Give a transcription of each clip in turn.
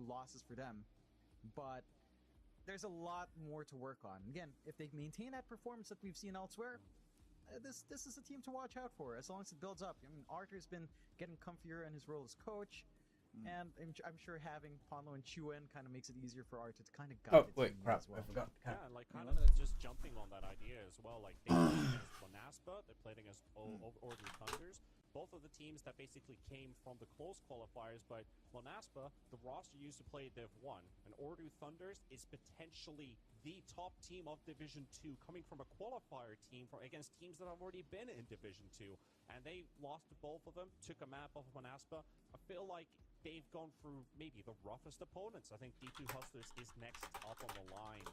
losses for them, but there's a lot more to work on. Again, if they maintain that performance that we've seen elsewhere, this is a team to watch out for as long as it builds up. I mean, Arthur's been getting comfier in his role as coach, and I'm sure having Ponlo and Chuen kind of makes it easier for Arthur to kind of guide the team crap, as well. I forgot. Yeah, and like kind of just jumping on that idea as well. Like they played against Bonaspa, they played against Ordu Thunders. Both of the teams that basically came from the close qualifiers, but Bonaspa, the roster used to play Div 1, and Ordu Thunders is potentially the top team of Division 2, coming from a qualifier team against teams that have already been in Division 2. And they lost to both of them, took a map off of Bonaspa. I feel like they've gone through maybe the roughest opponents. I think D2Hustlers is next up on the line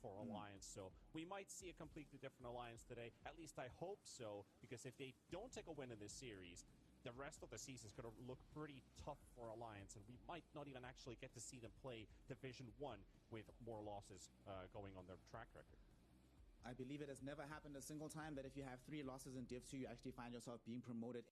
for Alliance, so we might see a completely different Alliance today. At least I hope so, because if they don't take a win in this series, the rest of the season is going to look pretty tough for Alliance, and we might not even actually get to see them play Division 1 with more losses going on their track record. I believe it has never happened a single time that if you have 3 losses in Div 2, you actually find yourself being promoted.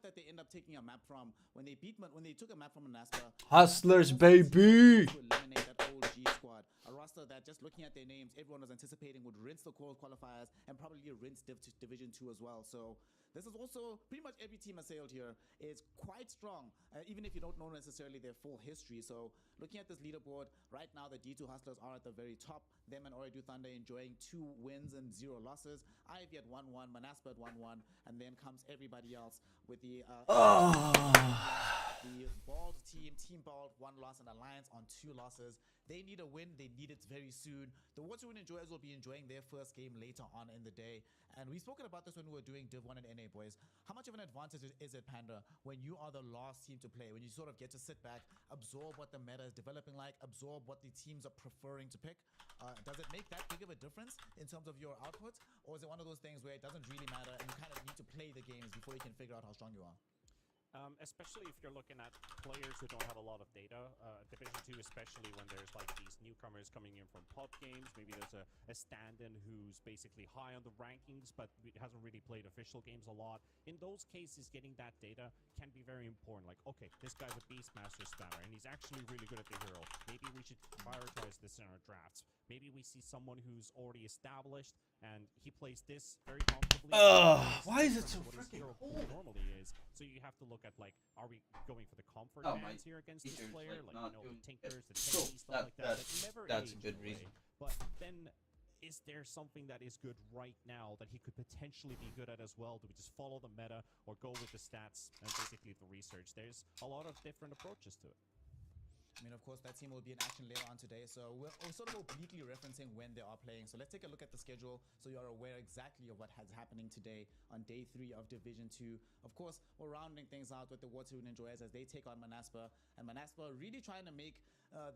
That they end up taking a map from when they took a map from Manaspa. Hustlers, baby! To eliminate that old G squad, a roster that just looking at their names, everyone was anticipating would rinse the core qualifiers and probably rinse Division 2 as well. So this is also pretty much every team assailed here is quite strong, even if you don't know necessarily their full history. So looking at this leaderboard right now, the D2 Hustlers are at the very top. Them and Ordu Thunder enjoying 2 wins and 0 losses. Ivy at 1-1, Manaspa at 1-1, and then comes everybody else with the the Bald team, Team Bald, 1 loss, and Alliance on 2 losses. They need a win. They need it very soon. The Waterwind Enjoyers will be enjoying their first game later on in the day. And we've spoken about this when we were doing Div 1 and NA, boys. How much of an advantage is it, Panda, when you are the last team to play, when you sort of get to sit back, absorb what the meta is developing like, absorb what the teams are preferring to pick? Does it make that big of a difference in terms of your output? Or is it one of those things where it doesn't really matter and you kind of need to play the games before you can figure out how strong you are? Especially if you're looking at players who don't have a lot of data, Division 2 especially when there's like these newcomers coming in from pub games, maybe there's a stand-in who's basically high on the rankings but hasn't really played official games a lot. In those cases, getting that data can be very important. Like, okay, this guy's a Beastmaster spanner and he's actually really good at the hero. Maybe we should prioritize this in our drafts. Maybe we see someone who's already established and he plays this very comfortably. Why is it so what his freaking hero cold? normally is. So you have to look at, like, are we going for the comfort bands here against this player? Like, you know, the Tinkers, the Tanky, stuff like that. That's a good reason. But then, is there something that is good right now that he could potentially be good at as well? Do we just follow the meta or go with the stats and basically the research? There's a lot of different approaches to it. I mean, of course, that team will be in action later on today, so we're sort of obliquely referencing when they are playing. So let's take a look at the schedule so you are aware exactly of what has happening today on day 3 of Division 2. Of course, we're rounding things out with the Waterwind Enjoyers as they take on Manaspa, and Manaspa really trying to make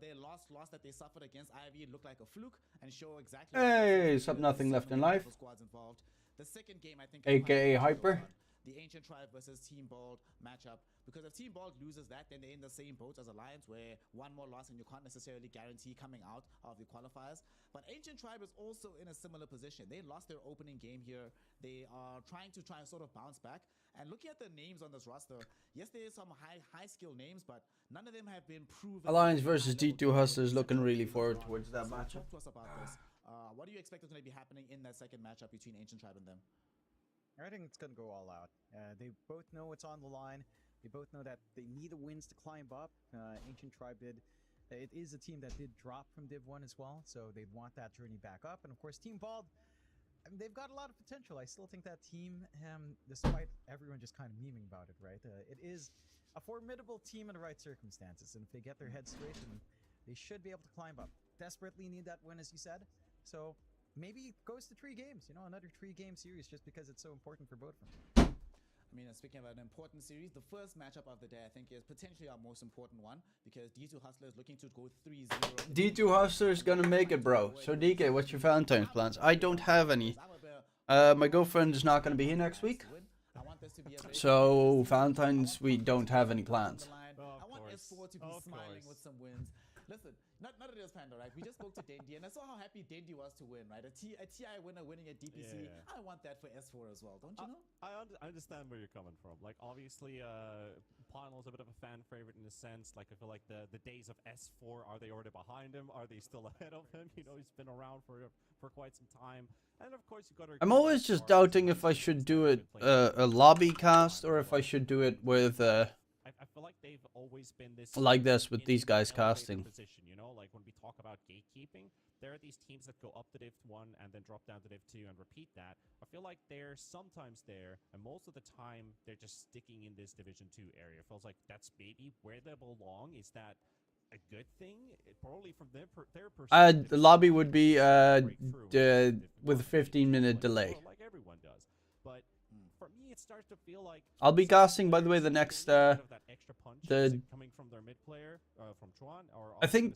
their last loss that they suffered against Ivy look like a fluke and show exactly. Hey, sub nothing left in life. Squads involved. The second game, I think, AKA Hyper. The Ancient Tribe versus Team Bald matchup, because if Team Bald loses that, then they're in the same boat as Alliance, where 1 more loss and you can't necessarily guarantee coming out of the qualifiers. But Ancient Tribe is also in a similar position. They lost their opening game here. They are trying to sort of bounce back. And looking at the names on this roster, yes, there is some high skill names, but none of them have been proven. Alliance versus D2 Hustlers, looking really forward towards that matchup. Talk to us about this. What do you expect is going to be happening in that second matchup between Ancient Tribe and them? I think it's going to go all out. They both know it's on the line. They both know that they need the wins to climb up. Ancient Tribe did. It is a team that did drop from Div 1 as well, so they want that journey back up. And of course, Team Bald, I mean, they've got a lot of potential. I still think that team, despite everyone just kind of memeing about it, right? It is a formidable team in the right circumstances. And if they get their heads straight, then they should be able to climb up. Desperately need that win, as you said. So maybe it goes to 3 games, you know, another 3-game series just because it's so important for both of them. I mean, speaking about an important series, the first matchup of the day, I think, is potentially our most important one because D2 Hustlers looking to go 3-0. D2 Hustlers gonna make it, bro. So DK, what's your Valentine's plans? I don't have any. My girlfriend is not gonna be here next week. So Valentine's, we don't have any plans. I want S4 to be smiling with some wins. Listen, Not it is Panda, right? We just spoke to Dendi, and I saw how happy Dendi was to win, right? A TI winner winning at DPC. Yeah. I want that for S4 as well, don't you know? I understand where you're coming from. Like, obviously, Pionel's a bit of a fan favorite in a sense. Like, I feel like the days of S4, are they already behind him? Are they still ahead of him? You know, he's been around for quite some time. And of course, you got to. I'm always just doubting if I should do it a lobby cast or if I should do it with I feel like they've always been this like this with in these guys an elevator casting. position, you know, like when we talk about gatekeeping, there are these teams that go up to Div 1 and then drop down to Div 2 and repeat that. I feel like they're sometimes there, and most of the time they're just sticking in this Division 2 area. It feels like that's maybe where they belong. Is that a good thing? Probably from their perspective. The lobby would be with a a 15-minute delay. like everyone does. But for me, it starts to feel like I'll be casting, by the way, the next that extra punch. Is the it coming from their mid player, from Tron, or I think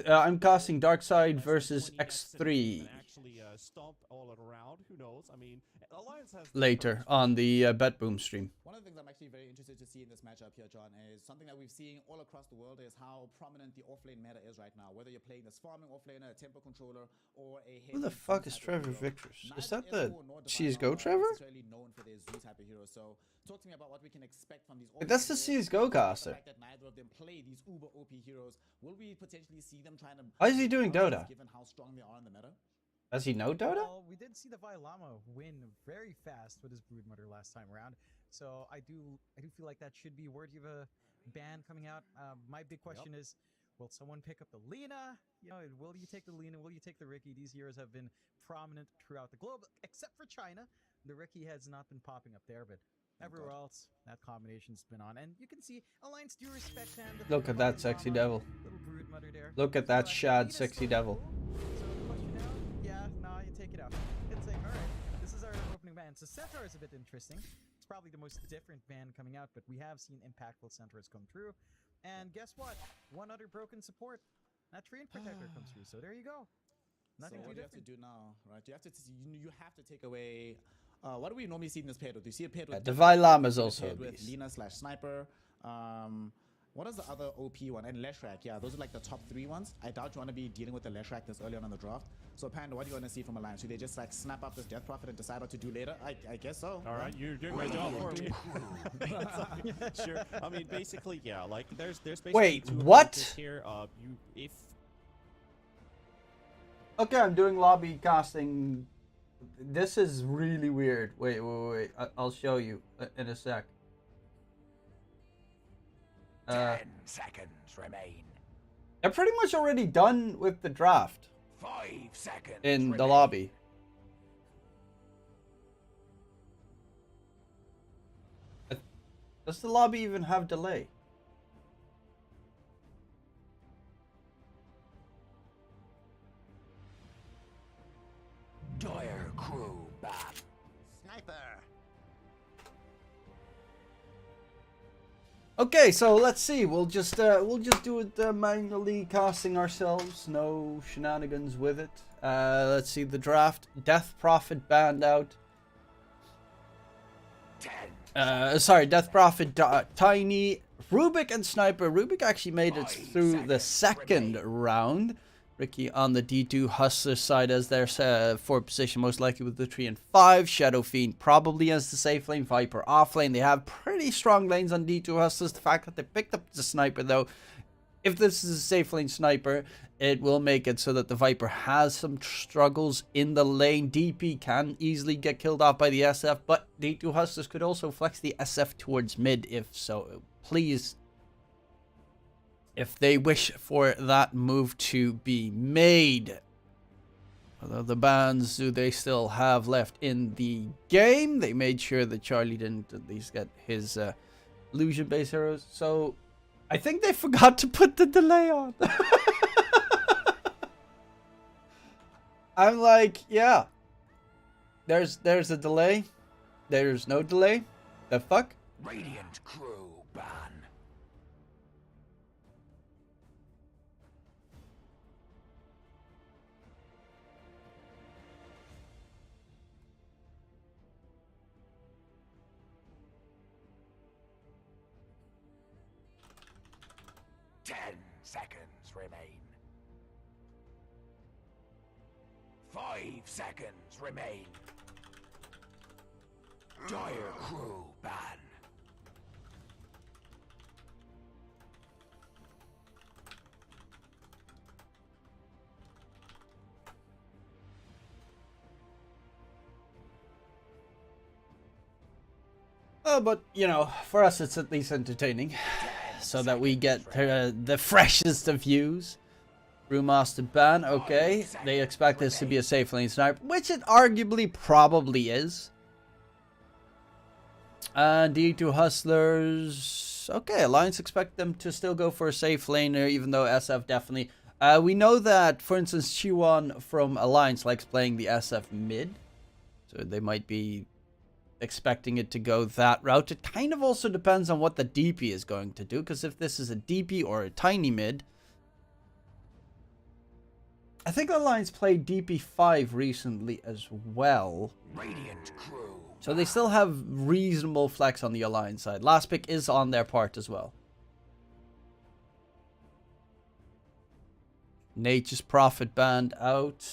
I'm casting Darkside versus X3 actually stomp all around. Who knows? I mean, Alliance has later on the Bet Boom stream. One of the things I'm actually very interested to see in this matchup here, John, is something that we've seen all across the world is how prominent the offlane meta is right now. Whether you're playing this farming offlaner, a tempo controller, or a Who the heavy fuck Zoo is type of Trevor hero. Victors? Is Neither that the S4 nor Divine CSGO are Trevor? necessarily known for their Zoo type of heroes. So talk to me about what we can expect from these. That's the offlane players. CSGO The caster. fact that neither of them play these uber OP heroes, will we potentially see them trying to? Why is he doing Dota? Given how strong they are in the meta. Does he know Dota? Well, we did see the Vailama win very fast with his Broodmother last time around, so I do feel like that should be worthy of a ban coming out. My big question is, will someone pick up the Lina? You know, will you take the Lina? Will you take the Riki? These heroes have been prominent throughout the globe, except for China. The Riki has not been popping up there, but everywhere else, that combination's been on. And you can see Alliance do respect him. Look at that sexy devil. Little Broodmother there. Look at that So, shad Lina's sexy still devil. cool. So the question now, you take it out. It's like, all right, this is our opening ban. So Centaur is a bit interesting. It's probably the most different ban coming out, but we have seen impactful Centaurs come through. And guess what? One other broken support. That Treant Protector comes through. So there you go. Nothing So too what do you have to different. do now, right? You have to take away. What do we normally see in this paired with? Do you see it paired with? Divine Llama is Do you see it also paired a with beast. Lina / Sniper. What is the other OP one? And Leshrac. Yeah, those are like the top 3 ones. I doubt you want to be dealing with the Leshrac this early on in the draft. So Panda, what do you want to see from Alliance? Should they just like snap up this Death Prophet and decide what to do later? I guess so. All right, you're doing my job for me. Sure. I mean, basically, yeah. Like, there's basically Wait, two what? approaches here. If Okay, I'm doing lobby casting. This is really weird. Wait. I'll show you in a sec. 10 seconds remain. They're pretty much already done with the draft 5 seconds in remain. the lobby. Does the lobby even have delay? Dire crew back. Sniper. Okay, so let's see. We'll just do it manually casting ourselves. No shenanigans with it. Let's see the draft. Death Prophet banned out. 10. Sorry, Death Prophet, Tiny, Rubik, and Sniper. Rubik actually made it through the second round. Ricky on the D2Hustlers side as their 4th position, most likely with the 3 and 5. Shadow Fiend probably as the safe lane. Viper off lane. They have pretty strong lanes on D2Hustlers. The fact that they picked up the Sniper, though, if this is a safe lane Sniper, it will make it so that the Viper has some struggles in the lane. DP can easily get killed off by the SF, but D2Hustlers could also flex the SF towards mid if so. Please, if they wish for that move to be made. Although the bans do they still have left in the game, they made sure that Charlie didn't at least get his illusion-based heroes. So I think they forgot to put the delay on. I'm like, yeah. There's a delay. There's no delay. The fuck? Radiant crew ban. Ten seconds remain. 5 seconds remain. Dire crew ban. But, you know, for us it's at least entertaining. So that we get the freshest of views. Brewmaster ban, okay. They expect this to be a safe lane sniper, which it arguably probably is. D2 Hustlers, okay. Alliance expect them to still go for a safe laner, even though SF definitely. We know that, for instance, Chiwon from Alliance likes playing the SF mid. So they might be expecting it to go that route. It kind of also depends on what the DP is going to do, because if this is a DP or a tiny mid, I think Alliance played DP5 recently as well. Radiant crew. So they still have reasonable flex on the Alliance side. Last pick is on their part as well. Nature's Prophet banned out.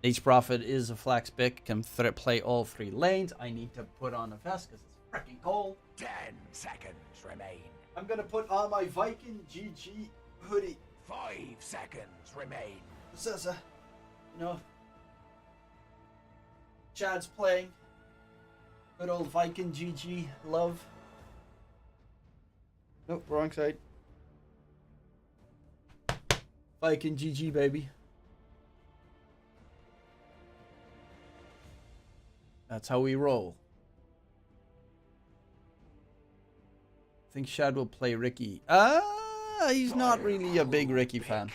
Nature's Prophet is a flex pick. Can play all 3 lanes. I need to put on a vest because it's freaking cold. 10 seconds remain. I'm going to put on my Viking GG hoodie. 5 seconds remain. It says, you know, Chad's playing. Good old Viking GG love. Nope, wrong side. Viking GG, baby. That's how we roll. I think Shad will play Ricky. He's not really a big Ricky fan.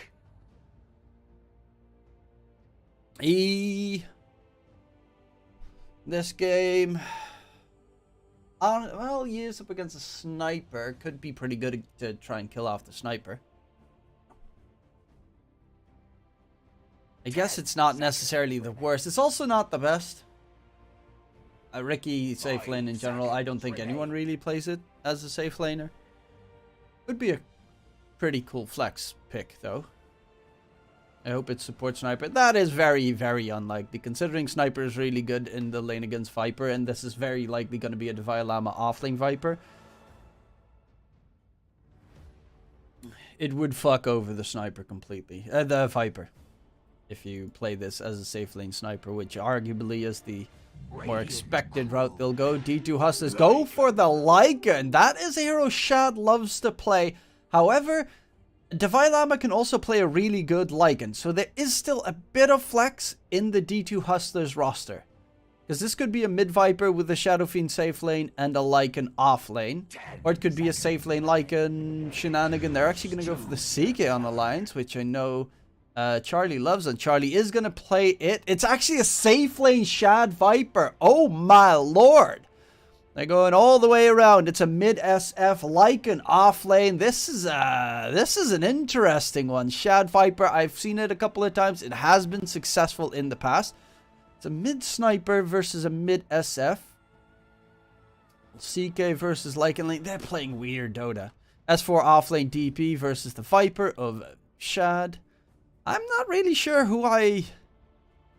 This game, well, he is up against a sniper. Could be pretty good to try and kill off the sniper. I guess it's not necessarily the worst. It's also not the best. Ricky safe lane in general, I don't think anyone really plays it as a safe laner. Would be a pretty cool flex pick, though. I hope it supports Sniper. That is very, very unlikely, considering Sniper is really good in the lane against Viper, and this is very likely going to be a Divine Llama offlane Viper. It would fuck over the Sniper completely. The Viper. If you play this as a safe lane Sniper, which arguably is the more expected route they'll go. D2 Hustlers go for the Lycan. That is a hero Shad loves to play. However, Divine Llama can also play a really good Lycan. So there is still a bit of flex in the D2 Hustlers roster. Because this could be a mid Viper with a Shadow Fiend safe lane and a Lycan off lane. Or it could be a safe lane Lycan shenanigan. They're actually going to go for the CK on Alliance, which I know Charlie loves, and Charlie is going to play it. It's actually a safe lane Shad Viper. Oh my lord. They're going all the way around. It's a mid SF Lycan off lane. This is an interesting one. Shad Viper, I've seen it a couple of times. It has been successful in the past. It's a mid sniper versus a mid SF. CK versus Lycan lane. They're playing weird Dota. S4 offlane DP versus the Viper of Shad. I'm not really sure who I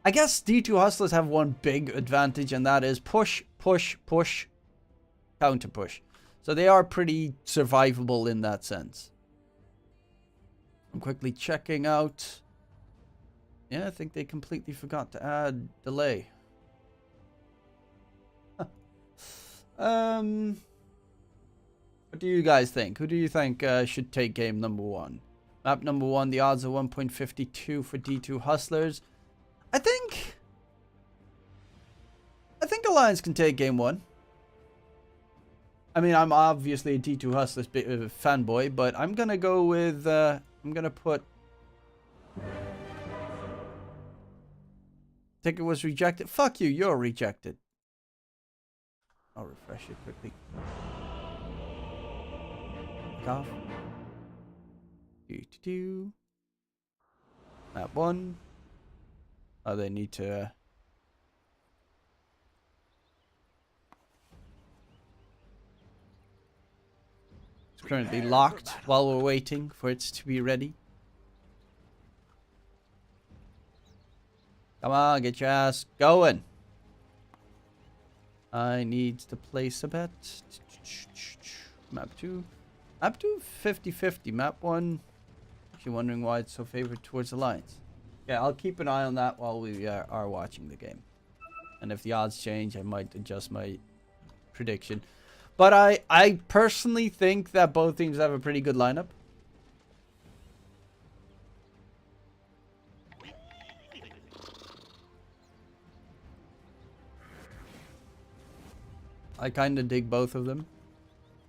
guess D2 Hustlers have one big advantage, and that is push, push, push, counter push. So they are pretty survivable in that sense. I'm quickly checking out. Yeah, I think they completely forgot to add delay. What do you guys think? Who do you think should take game number 1? Map number 1, the odds are 1.52 for D2 Hustlers. I think Alliance can take game 1. I mean, I'm obviously a D2 Hustlers fanboy, but I'm gonna go with I'm gonna put. Ticket was rejected. Fuck you, you're rejected. I'll refresh it quickly. Off. Map 1. Oh, they need to. It's currently locked while we're waiting for it to be ready. Come on, get your ass going. I need to place a bet. Map 2. Map 2, 50-50. Map 1, if you're wondering why it's so favored towards Alliance. Yeah, I'll keep an eye on that while we are watching the game. And if the odds change, I might adjust my prediction. But I personally think that both teams have a pretty good lineup. I kind of dig both of them.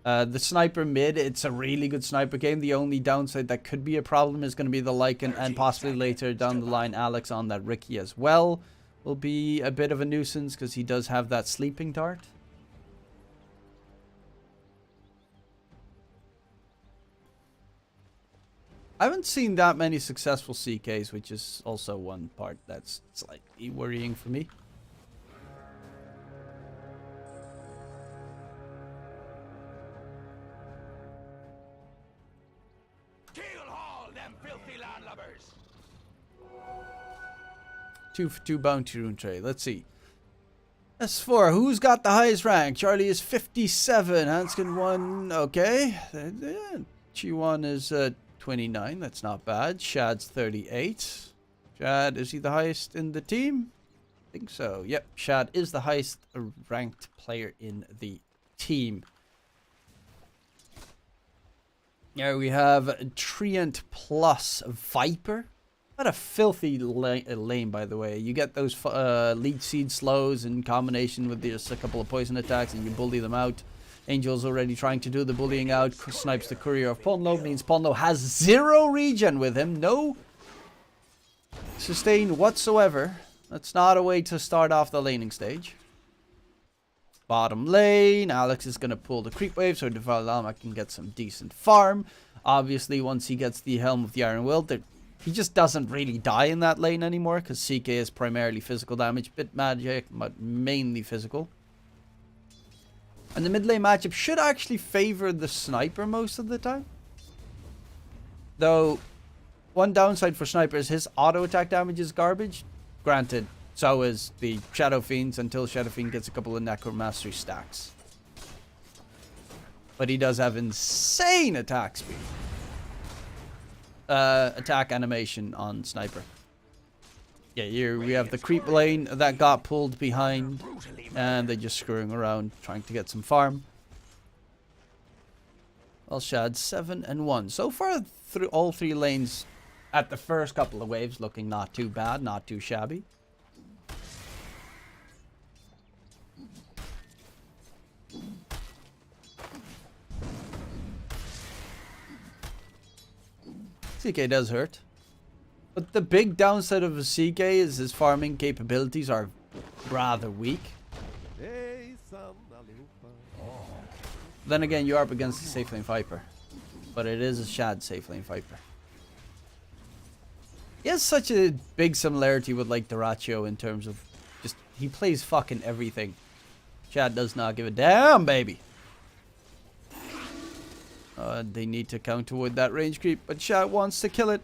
The sniper mid, it's a really good sniper game. The only downside that could be a problem is going to be the Lycan, and possibly later down the line Alex on that Ricky as well will be a bit of a nuisance because he does have that sleeping dart. I haven't seen that many successful CKs, which is also one part that's slightly worrying for me. Kill all them filthy landlubbers. 2 for 2 bounty rune trade. Let's see. S4, who's got the highest rank? Charlie is 57. Hanskin 1. Okay. Chi1 is 29. That's not bad. Shad's 38. Shad, is he the highest in the team? I think so. Yep. Shad is the highest ranked player in the team. Here we have Treant plus Viper. What a filthy lane, by the way. You get those lead seed slows in combination with just a couple of poison attacks and you bully them out. Angel's already trying to do the bullying out. Snipes the courier of Ponlo. Means Ponlo has 0 regen with him. No sustain whatsoever. That's not a way to start off the laning stage. Bottom lane. Alex is going to pull the creep wave so Devalama can get some decent farm. Obviously, once he gets the Helm of the Iron Will, he just doesn't really die in that lane anymore because CK is primarily physical damage. Bit magic, but mainly physical. And the mid lane matchup should actually favor the sniper most of the time. Though, one downside for sniper is his auto attack damage is garbage. Granted, so is the Shadow Fiends until Shadow Fiend gets a couple of Necromastery stacks. But he does have insane attack speed. Attack animation on sniper. Yeah, here we have the creep lane that got pulled behind. And they're just screwing around, trying to get some farm. Well, Shad 7 and 1. So far, through all 3 lanes at the first couple of waves, looking not too bad, not too shabby. CK does hurt. But the big downside of a CK is his farming capabilities are rather weak. Then again, you are up against the safe lane Viper. But it is a Shad safe lane Viper. He has such a big similarity with like Duraccio in terms of just, he plays fucking everything. Shad does not give a damn, baby. They need to counter with that range creep, but Shad wants to kill it.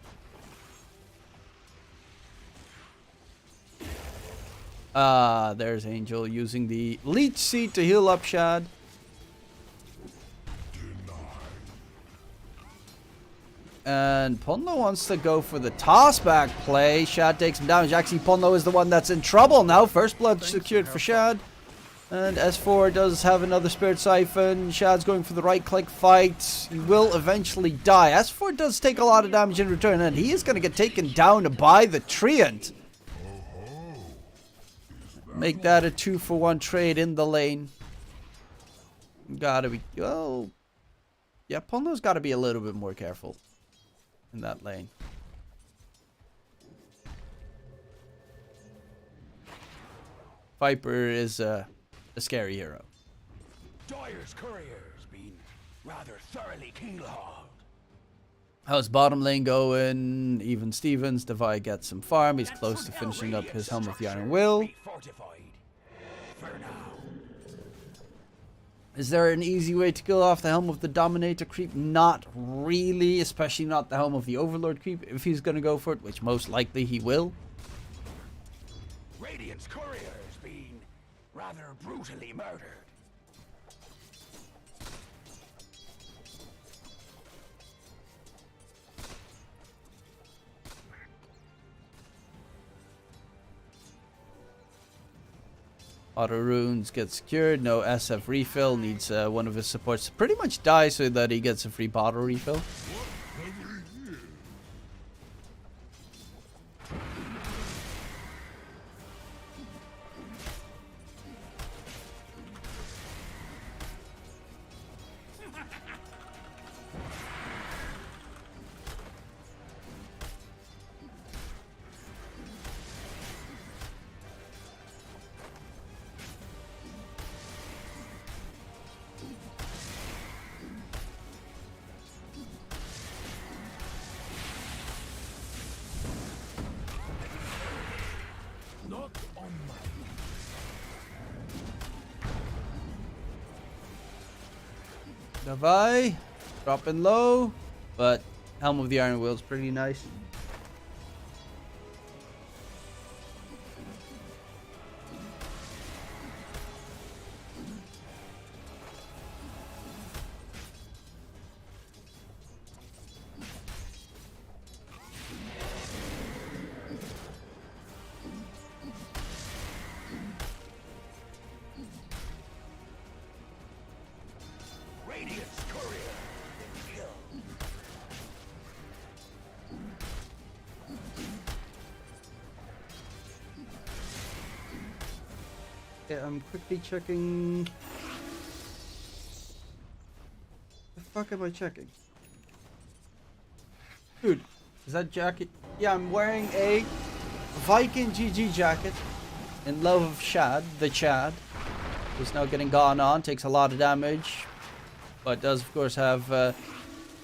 There's Angel using the leech seed to heal up Shad. And Ponlo wants to go for the toss-back play. Shad takes some damage. Actually, Ponlo is the one that's in trouble now. First blood secured for Shad. And S4 does have another Spirit Siphon. Shad's going for the right-click fight. He will eventually die. S4 does take a lot of damage in return, and he is going to get taken down by the Treant. Make that a 2-for-1 trade in the lane. Gotta be... Oh... Yeah, Ponlo's gotta be a little bit more careful in that lane. Viper is a scary hero. Dyer's courier's been rather thoroughly keel-hauled. How's bottom lane going? Even Stevens. Devi gets some farm. He's close to finishing up his Helm of the Iron Will. Is there an easy way to kill off the Helm of the Dominator creep? Not really, especially not the Helm of the Overlord creep if he's going to go for it, which most likely he will. Radiant's courier's been rather brutally murdered. Auto runes get secured. No SF refill. Needs one of his supports to pretty much die so that he gets a free bottle refill. Davai, dropping low, but Helm of the Iron Will is pretty nice. Radiant's courier been killed. Okay, I'm quickly checking. The fuck am I checking? Dude, is that jacket? Yeah, I'm wearing a Viking GG jacket in love of Shad, the Chad. Who's now getting gone on, takes a lot of damage, but does of course have the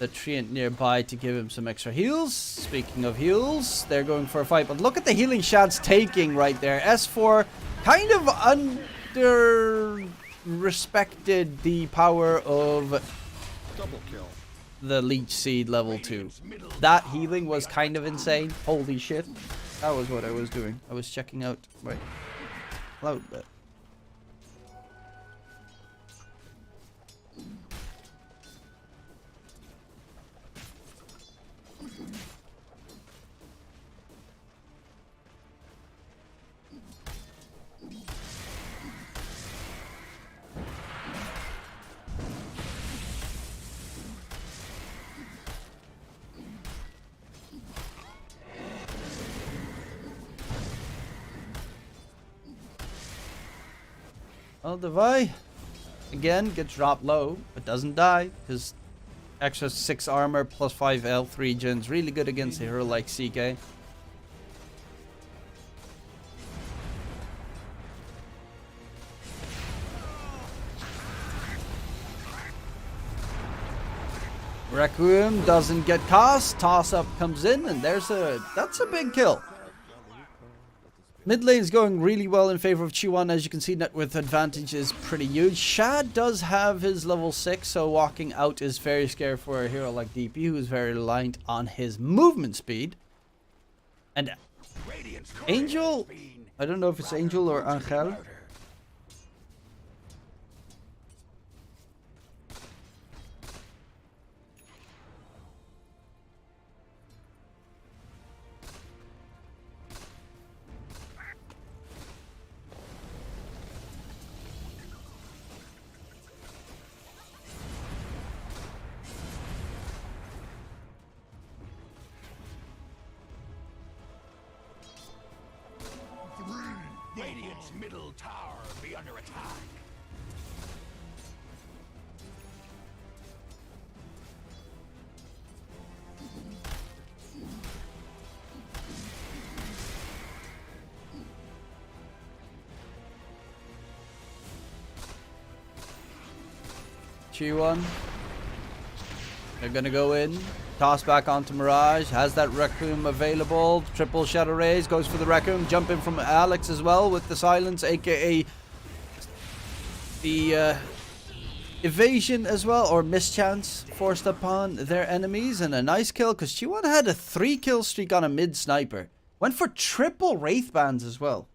Treant nearby to give him some extra heals. Speaking of heals, they're going for a fight, but look at the healing Shad's taking right there. S4 kind of under-respected the power of Double kill. the Leech Seed level 2. That healing was kind of insane. Holy shit. That was what I was doing. I was checking out my cloud bit. Well, Devi, again, gets dropped low, but doesn't die, because extra 6 armor plus 5 health regions, really good against a hero like CK. Requiem doesn't get cast, toss up comes in, and that's a big kill. Mid lane is going really well in favor of Chi1. As you can see, net with advantage is pretty huge. Shad does have his level 6, so walking out is very scary for a hero like DP, who is very reliant on his movement speed. And Angel, I don't know if it's Angel or Angel. Radiant's middle tower be under attack. Chi1. They're gonna go in. Toss back onto Mirage. Has that Requiem available. Triple Shadow Rays. Goes for the Requiem. Jump in from Alex as well with the silence, aka the evasion as well, or mischance forced upon their enemies. And a nice kill, because Chi1 had a 3-kill streak on a mid sniper. Went for triple Wraith Bands as well.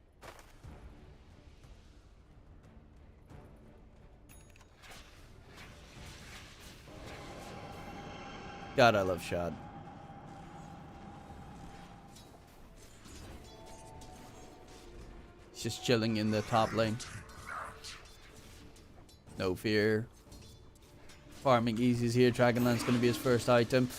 God, I love Shad. He's just chilling in the top lane. No fear. Farming easies here. Dragonlance's going to be his first item.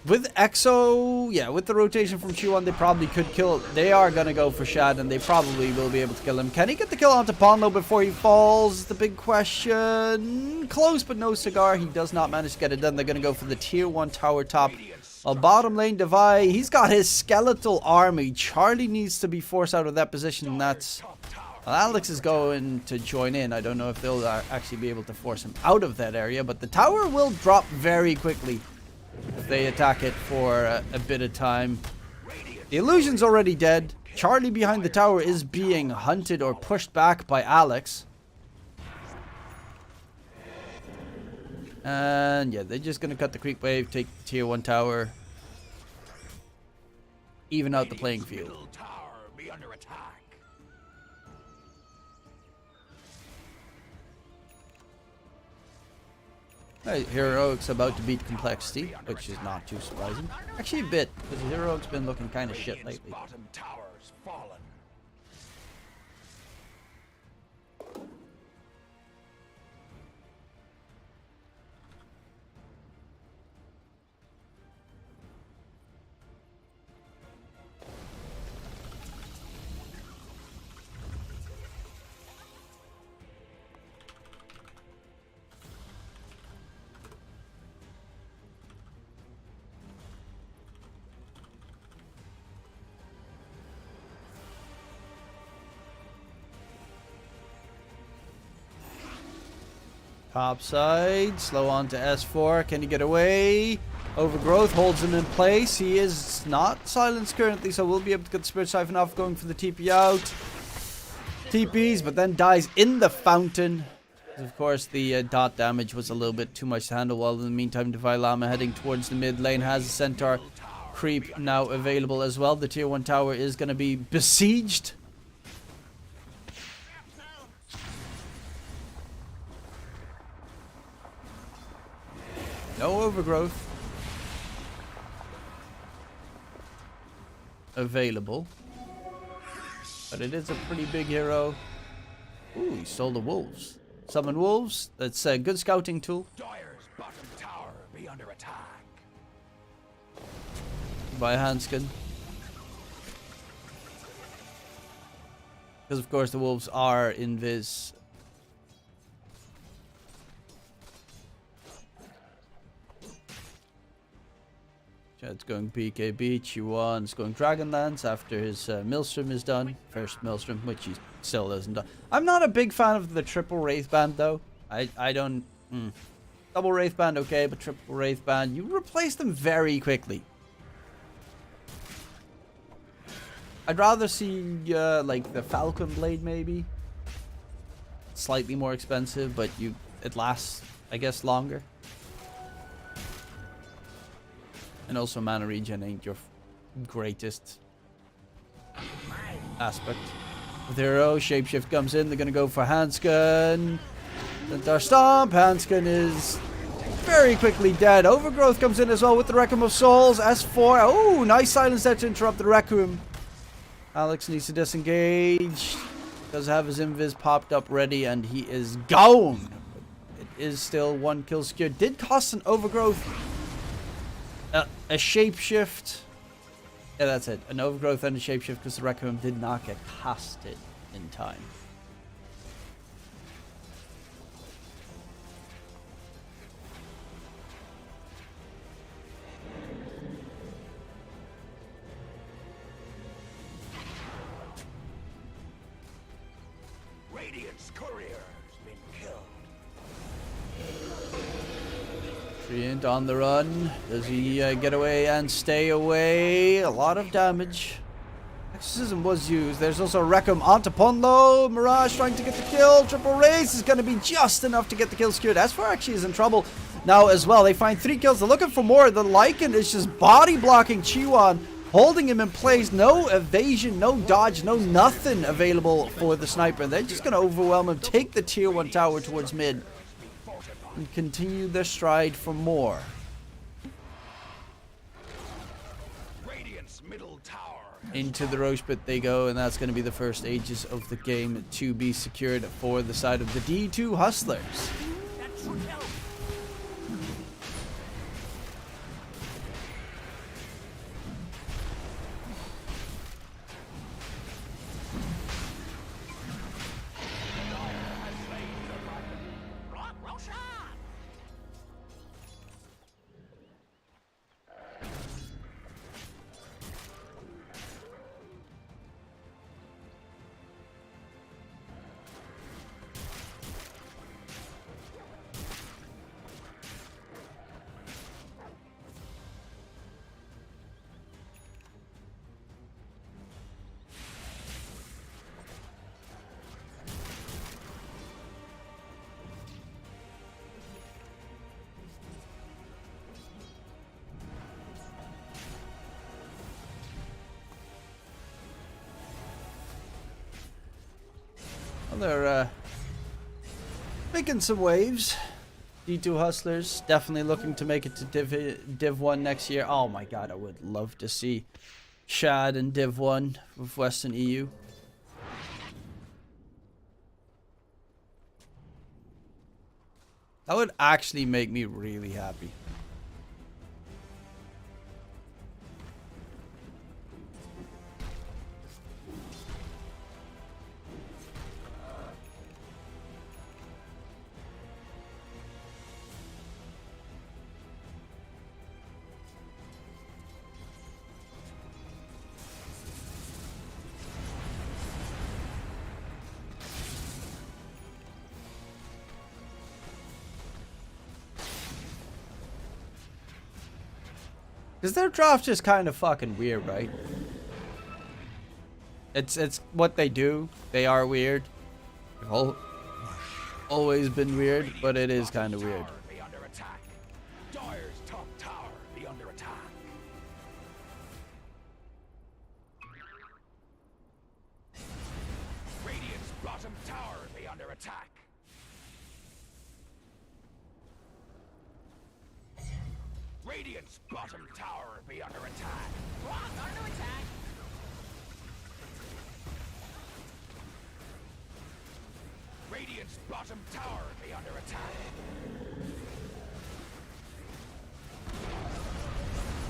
With Exo, yeah, with the rotation from Chuan, they probably could kill. They are going to go for Shad, and they probably will be able to kill him. Can he get the kill onto Ponlo before he falls? The big question. Close, but no cigar. He does not manage to get it done. They're going to go for the tier 1 tower top. Bottom lane, Devi, he's got his skeletal army. Charlie needs to be forced out of that position, and that's... Well, Alex is going to join in. I don't know if they'll actually be able to force him out of that area, but the tower will drop very quickly if they attack it for a bit of time. The illusion's already dead. Charlie behind the tower is being hunted or pushed back by Alex. And yeah, they're just going to cut the creep wave, take the tier 1 tower, even out the playing field. Heroic's about to beat Complexity, which is not too surprising. Actually a bit, because Heroic's been looking kind of shit lately. Top side, slow on to S4. Can he get away? Overgrowth holds him in place. He is not silenced currently, so we'll be able to get the Spirit Siphon off, going for the TP out. TPs, but then dies in the fountain. Of course, the dot damage was a little bit too much to handle, while in the meantime, Devi Lama heading towards the mid lane has a Centaur creep now available as well. The tier 1 tower is going to be besieged. No overgrowth available, but it is a pretty big hero. Ooh, he stole the wolves. Summon wolves. That's a good scouting tool. Dyer's bottom tower be under attack. By Hanskin. Because of course the wolves are invis. It's going BKB, Chuan's going Dragonlance after his Maelstrom is done. First Maelstrom, which he still hasn't done. I'm not a big fan of the triple Wraith Band though. I don't... Double Wraith Band okay, but triple Wraith Band, you replace them very quickly. I'd rather see like the Falcon Blade maybe. Slightly more expensive, but it lasts, I guess, longer. And also mana regen ain't your greatest aspect. With hero, Shapeshift comes in, they're gonna go for Hanskin. Centaur Stomp, Hanskin is very quickly dead. Overgrowth comes in as well with the Requiem of Souls. S4, oh, nice silence there to interrupt the Requiem. Alex needs to disengage. Does have his invis popped up ready, and he is gone. It is still 1 kill secured. Did cost an Overgrowth. A Shapeshift. Yeah, that's it. An Overgrowth and a Shapeshift because the Requiem did not get casted in time. Radiant's courier's been killed. Treant on the run. Does he get away and stay away? A lot of damage. Exorcism was used. There's also Requiem onto Ponlo. Mirage trying to get the kill. Triple Race is going to be just enough to get the kill secured. S4 actually is in trouble now as well. They find 3 kills. They're looking for more. The Lycan is just body blocking Chiwan, holding him in place. No evasion, no dodge, no nothing available for the sniper. They're just going to overwhelm him, take the tier 1 tower towards mid, and continue their stride for more. Into the Roche pit they go, and that's going to be the first ages of the game to be secured for the side of the D2 Hustlers. Well, they're making some waves. D2 Hustlers definitely looking to make it to Div 1 next year. Oh my god, I would love to see Shad in Div 1 with Western EU. That would actually make me really happy. Because their draft is kind of fucking weird, right? It's what they do. They are weird. They've always been weird, but it is kind of weird. Be under attack. Dire's top tower be under attack. Radiant's bottom tower be under attack. Radiant's bottom tower be under attack. Under attack. Radiant's bottom tower be under attack.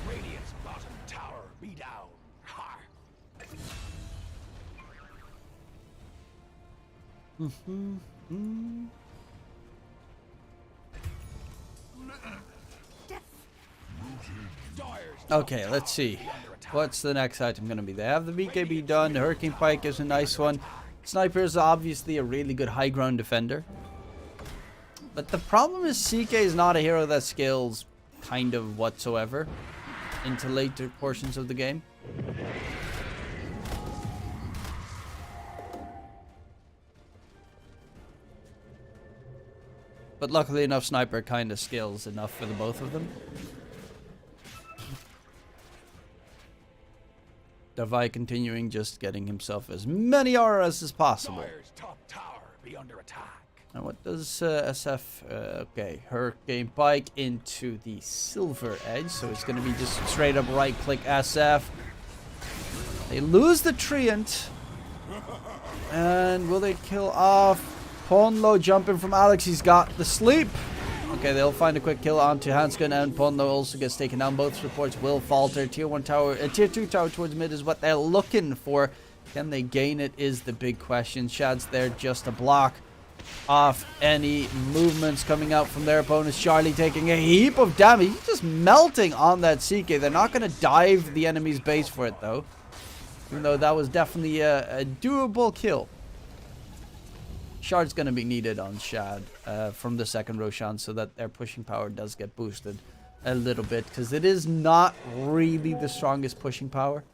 Radiant's bottom tower be down. Ha! Okay, let's see. What's the next item going to be? They have the BKB done. The Hurricane Pike is a nice one. Sniper is obviously a really good high ground defender. But the problem is CK is not a hero that scales kind of whatsoever into later portions of the game. But luckily enough, Sniper kind of scales enough for the both of them. Davai continuing, just getting himself as many auras as possible. Dire's top tower be under attack. And what does SF... okay, Hurricane Pike into the Silver Edge. So it's going to be just straight up right click SF. They lose the Treant. And will they kill off? Ponlo jumping from Alex. He's got the sleep. Okay, they'll find a quick kill onto Hanskin, and Ponlo also gets taken down. Both reports will falter. Tier 1 tower, Tier 2 tower towards mid is what they're looking for. Can they gain it is the big question. Shad's there just to block off any movements coming out from their opponents. Charlie taking a heap of damage. He's just melting on that CK. They're not going to dive the enemy's base for it, though. Even though that was definitely a doable kill. Shard's going to be needed on Shad from the second Roshan so that their pushing power does get boosted a little bit. Because it is not really the strongest pushing power.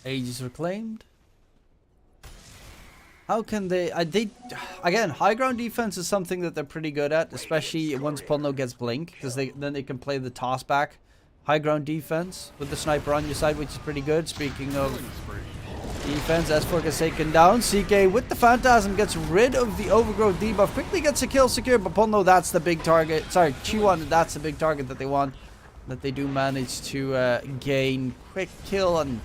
Ages reclaimed. How can they... again, high ground defense is something that they're pretty good at, especially once Pulno gets Blink, because then they can play the toss back. High ground defense with the sniper on your side, which is pretty good. Speaking of defense, S4 gets taken down. CK with the Phantasm gets rid of the Overgrowth debuff. Quickly gets a kill secured, but Pulno, that's the big target. Sorry, Chiwan, that's the big target that they want. That they do manage to gain quick kill. And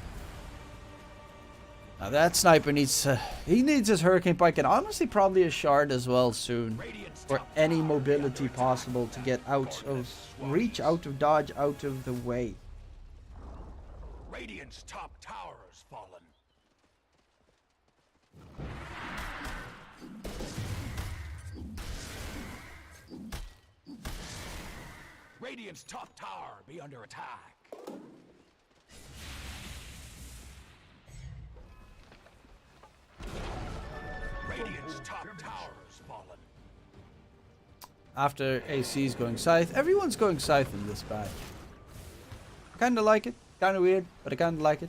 now that sniper needs he needs his Hurricane Pike, and honestly probably a shard as well soon, or any mobility possible to get out of reach, out of dodge, out of the way. Radiant's top tower has fallen. Radiant's top tower be under attack. Radiant's top tower has fallen. After AC's going Scythe, everyone's going Scythe in this batch. I kinda like it. Kinda weird, but I kinda like it.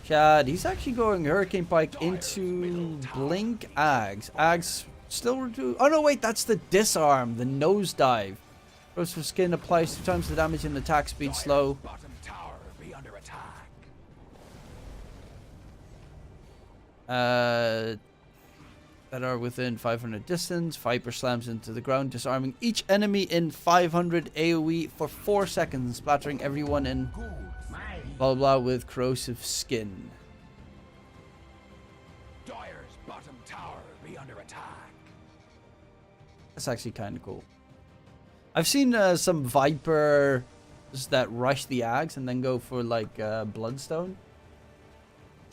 Chad, he's actually going Hurricane Pike into Blink Ags. Ags still reduce. Oh no, wait, that's the disarm, the nosedive. Rose for skin applies 2 times the damage and attack speed slow. Bottom tower be under attack. That are within 500 distance. Viper slams into the ground, disarming each enemy in 500 AoE for 4 seconds, splattering everyone in blah blah with corrosive skin. Dire's bottom tower be under attack. That's actually kind of cool. I've seen some Vipers that rush the Ags and then go for like Bloodstone,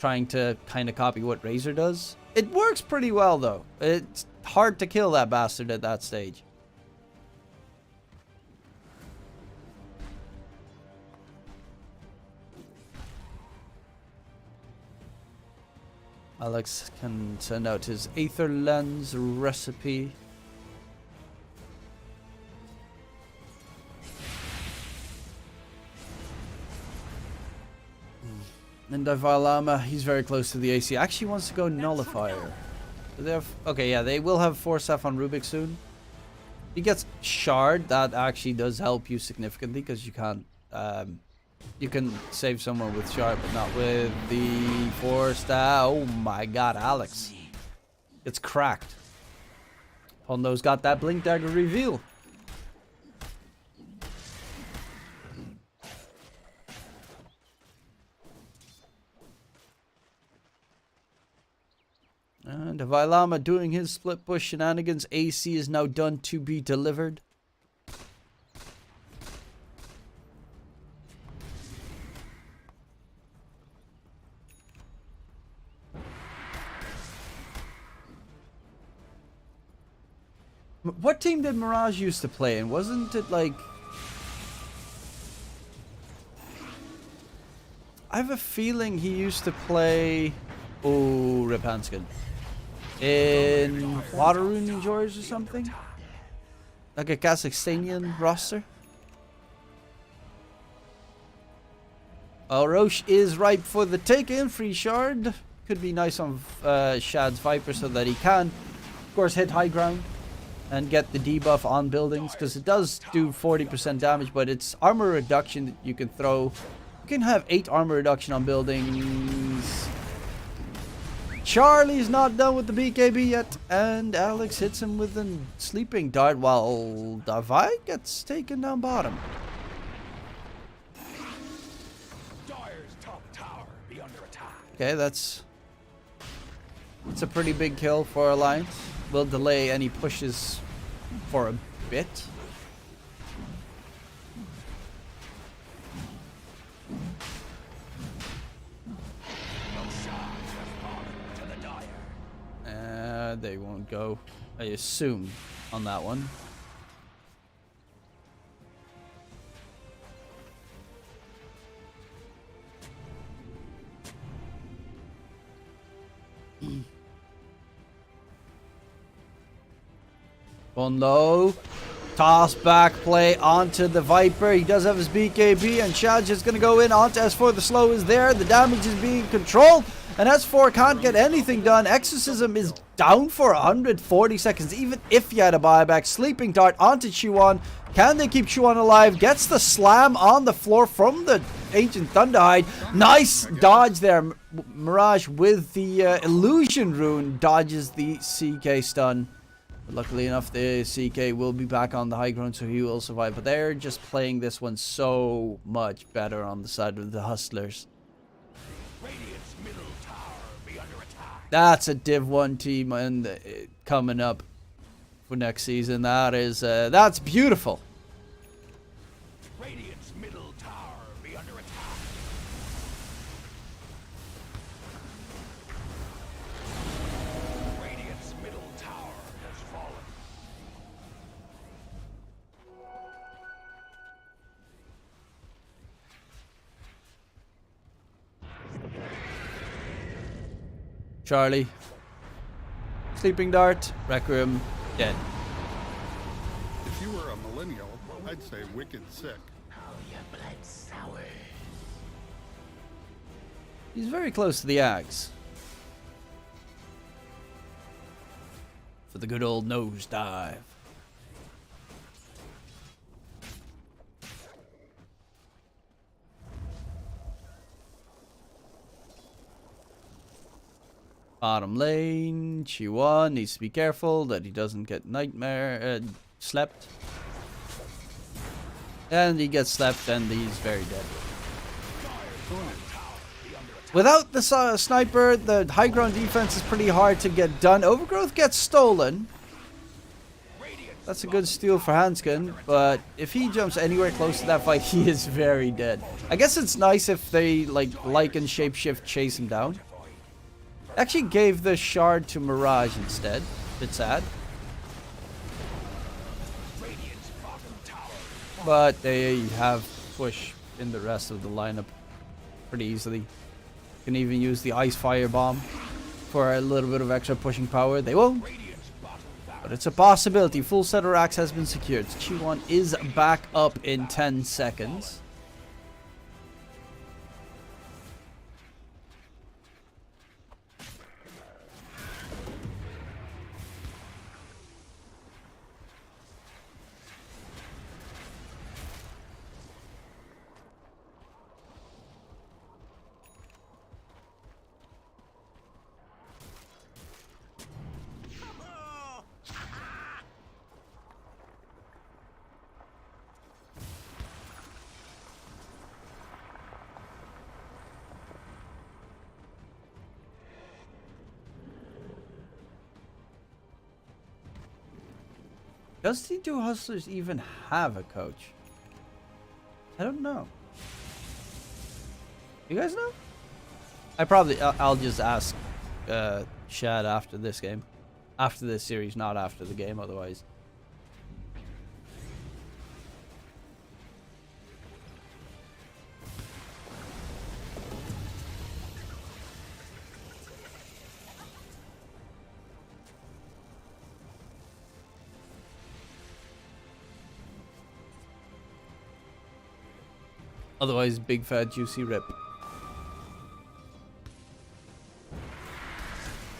trying to kind of copy what Razor does. It works pretty well though. It's hard to kill that bastard at that stage. Alex can send out his Aether Lens recipe. And Divalama, he's very close to the AC. Actually wants to go Nullifier. Do they have, okay, yeah, they will have Force F on Rubik soon. He gets Shard. That actually does help you significantly because you can't, you can save someone with Shard, but not with the Force. Oh my god, Alex. It's cracked. Hondo's got that Blink Dagger reveal. And Vailama doing his split push shenanigans. AC is now done to be delivered. What team did Mirage used to play in? Wasn't it like... I have a feeling he used to play... Oh, Rip Hanskin. In Waterrune Enjoyers or something? Like a Kazakhstanian roster? Roche is ripe for the take-in. Free shard. Could be nice on Shad's Viper so that he can, of course, hit high ground and get the debuff on buildings, because it does do 40% damage, but it's armor reduction that you can throw. You can have 8 armor reduction on buildings. Charlie's not done with the BKB yet, and Alex hits him with a sleeping dart while Davai gets taken down bottom. Dire's top tower be under attack. Okay, it's a pretty big kill for Alliance. Will delay any pushes for a bit. They won't go, I assume, on that one. One low. Toss back play onto the Viper. He does have his BKB, and Shad's just gonna go in onto S4. The slow is there. The damage is being controlled, and S4 can't get anything done. Exorcism is down for 140 seconds, even if he had a buyback. Sleeping Dart onto Chuan. Can they keep Chuan alive? Gets the slam on the floor from the Ancient Thunderhide. Nice dodge there. Mirage with the Illusion Rune dodges the CK stun. But luckily enough, the CK will be back on the high ground, so he will survive. But they're just playing this one so much better on the side of the Hustlers. Radiant's middle tower be under attack. That's a Div 1 team and coming up for next season. That is that's beautiful. Radiant's middle tower be under attack. Radiant's middle tower has fallen. Charlie. Sleeping Dart. Requiem. Dead. If you were a millennial, I'd say wicked sick. He's very close to the axe. For the good old nosedive. Bottom lane, Chihuahua needs to be careful that he doesn't get nightmare slept. And he gets slept and he's very dead. Without the sniper, the high ground defense is pretty hard to get done. Overgrowth gets stolen. That's a good steal for Hanskin, but if he jumps anywhere close to that fight, he is very dead. I guess it's nice if they like and shapeshift chase him down. Actually gave the shard to Mirage instead. Bit sad. But they have push in the rest of the lineup pretty easily. Can even use the ice fire bomb for a little bit of extra pushing power. They won't. But it's a possibility. Full set of racks has been secured. Q1 is back up in 10 seconds. Does D2Hustlers even have a coach? I don't know. You guys know? I'll just ask Shad after this game. After this series, not after the game, otherwise. Otherwise, big fat juicy rip.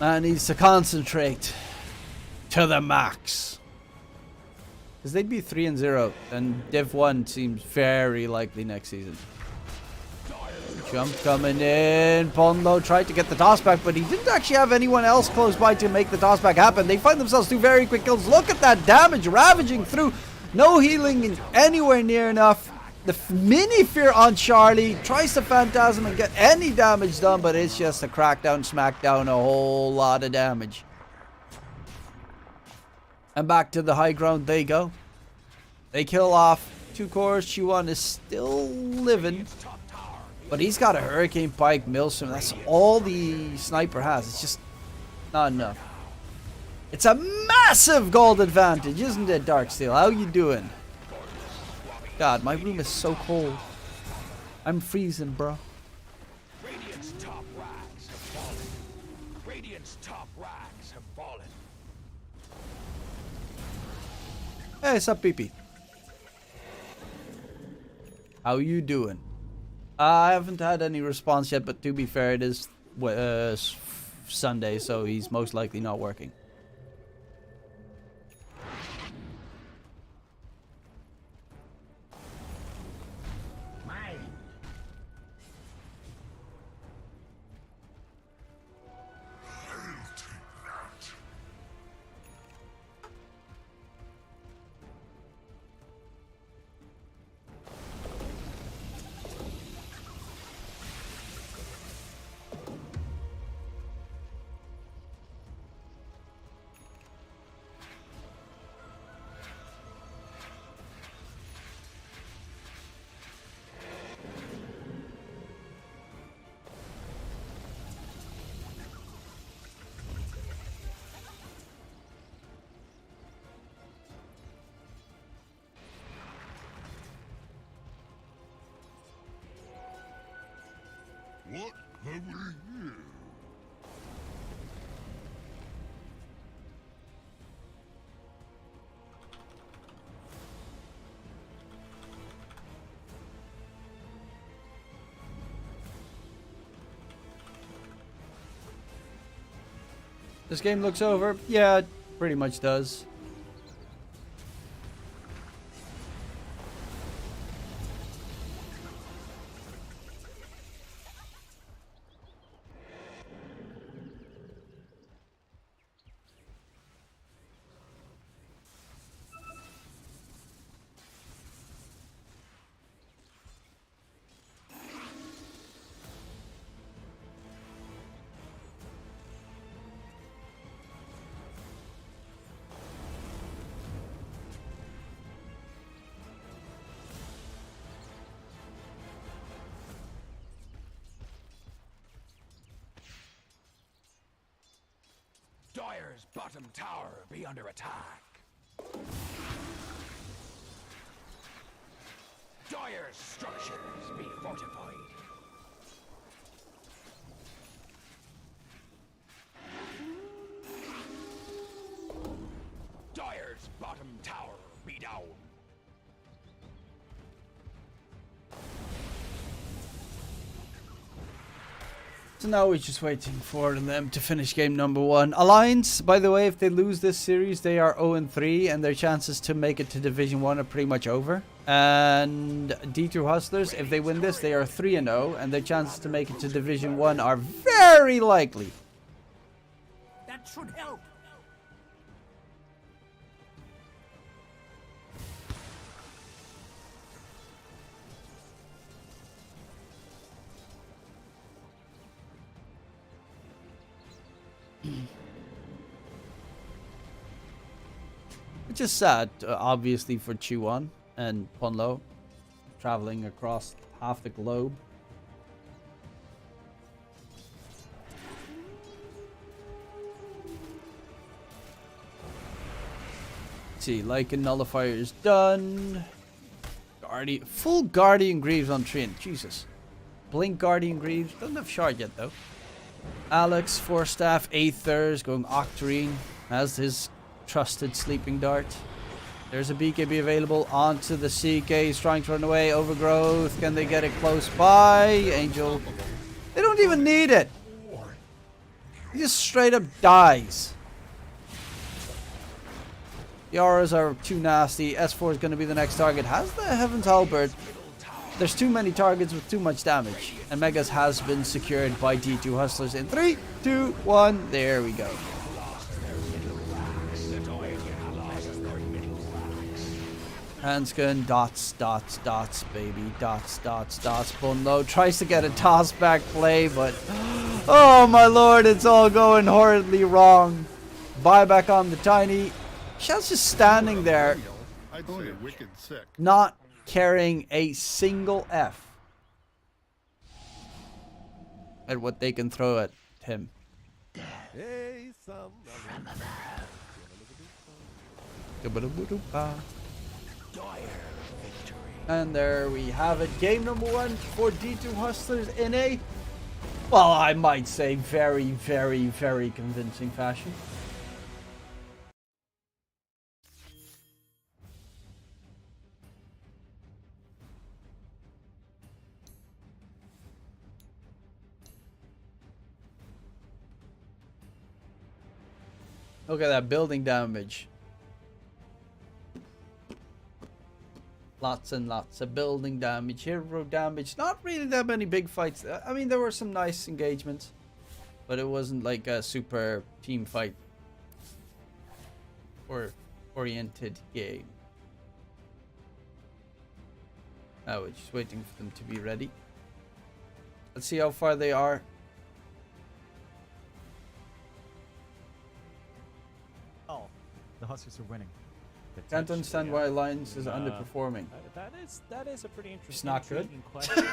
Man needs to concentrate to the max. Because they'd be 3-0, and Div 1 seems very likely next season. Jump coming in. Pondo tried to get the toss back, but he didn't actually have anyone else close by to make the toss back happen. They find themselves two very quick kills. Look at that damage ravaging through. No healing anywhere near enough. The mini fear on Charlie tries to phantasm and get any damage done, but it's just a crackdown, smackdown, a whole lot of damage. And back to the high ground they go. They kill off 2 cores. Chuan is still living, but he's got a Hurricane Pike, Millstone. That's all the sniper has. It's just not enough. It's a massive gold advantage, isn't it, Darksteel? How you doing? God, my room is so cold. I'm freezing, bro. Radiant's top rags have fallen. Radiant's top rags have fallen. Hey, what's up, PP? How you doing? I haven't had any response yet, but to be fair, it is Sunday, so he's most likely not working. What have we here? This game looks over. Yeah, it pretty much does. Dire's bottom tower be under attack. Dire's structures be fortified. Dire's bottom tower be down. So now we're just waiting for them to finish game number 1. Alliance, by the way, if they lose this series, they are 0-3, and their chances to make it to Division 1 are pretty much over. And D2Hustlers, if they win this, they are 3-0, and their chances to make it to Division 1 are very likely. That should help. Which is sad, obviously, for Chuan and Ponlo, traveling across half the globe. Let's see, Lycan Nullifier is done. Full Guardian Greaves on Trin, Jesus. Blink Guardian Greaves, doesn't have Shard yet though. Alex, 4-staff, Aethers, going Octarine, has his trusted sleeping dart. There's a BKB available onto the CK. He's trying to run away. Overgrowth. Can they get it close by? Angel. They don't even need it. He just straight up dies. The auras are too nasty. S4 is going to be the next target. Has the Heaven's Halberd. There's too many targets with too much damage. And Megas has been secured by D2Hustlers in 3, 2, 1. There we go. Hanskin, dots, dots, dots, baby, dots, dots, dots. Bunlo tries to get a toss back play, but oh my lord, it's all going horridly wrong. Buyback on the Tiny. Shell's just standing there, I'd say wicked sick. not carrying a single F at what they can throw at him. Hey, some. And there we have it. Game number 1 for D2Hustlers in a, well, I might say very, very, very convincing fashion. Look at that building damage. Lots and lots of building damage, hero damage. Not really that many big fights. I mean, there were some nice engagements, but it wasn't like a super team fight or oriented game. Now we're just waiting for them to be ready. Let's see how far they are. Oh, the Hustlers are winning. Can't understand why Alliance is underperforming. That is a pretty interesting. It's not good. Question,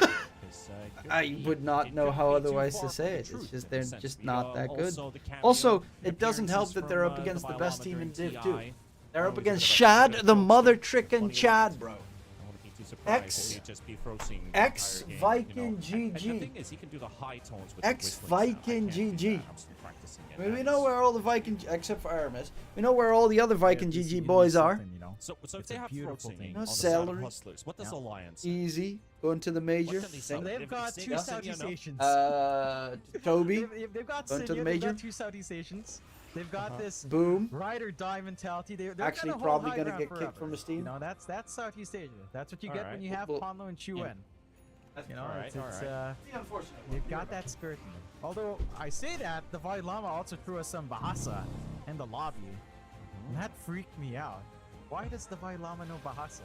I would not know how otherwise to say it. It's just they're just not that good. Also, it doesn't help that they're up against the best team in Div 2. They're up against Shad, the mother trickin' Chad, bro. X Viking GG. X Viking GG. I mean, we know where all the Viking, except for Aramis, we know where all the other Viking GG boys are. So if they have protein No on the salary. side of Hustlers, what does Alliance? Easy, going to the major. What can they sell? They've got two Southeast Asians. Toby, They've got going to the they've major. got two Southeast Asians. They've got this Boom. ride or die mentality. They're Actually, gonna probably hold high gonna ground get kicked forever. from the team. You know, that's Southeast Asia. That's what you get when you have Well, Ponlo and Chuen. You know, Alright, it's Unfortunate. they've got that skirt. Although I say that, the Vai Lama also threw us some Bahasa in the lobby, and that freaked me out. Why does the Vai Lama know Bahasa?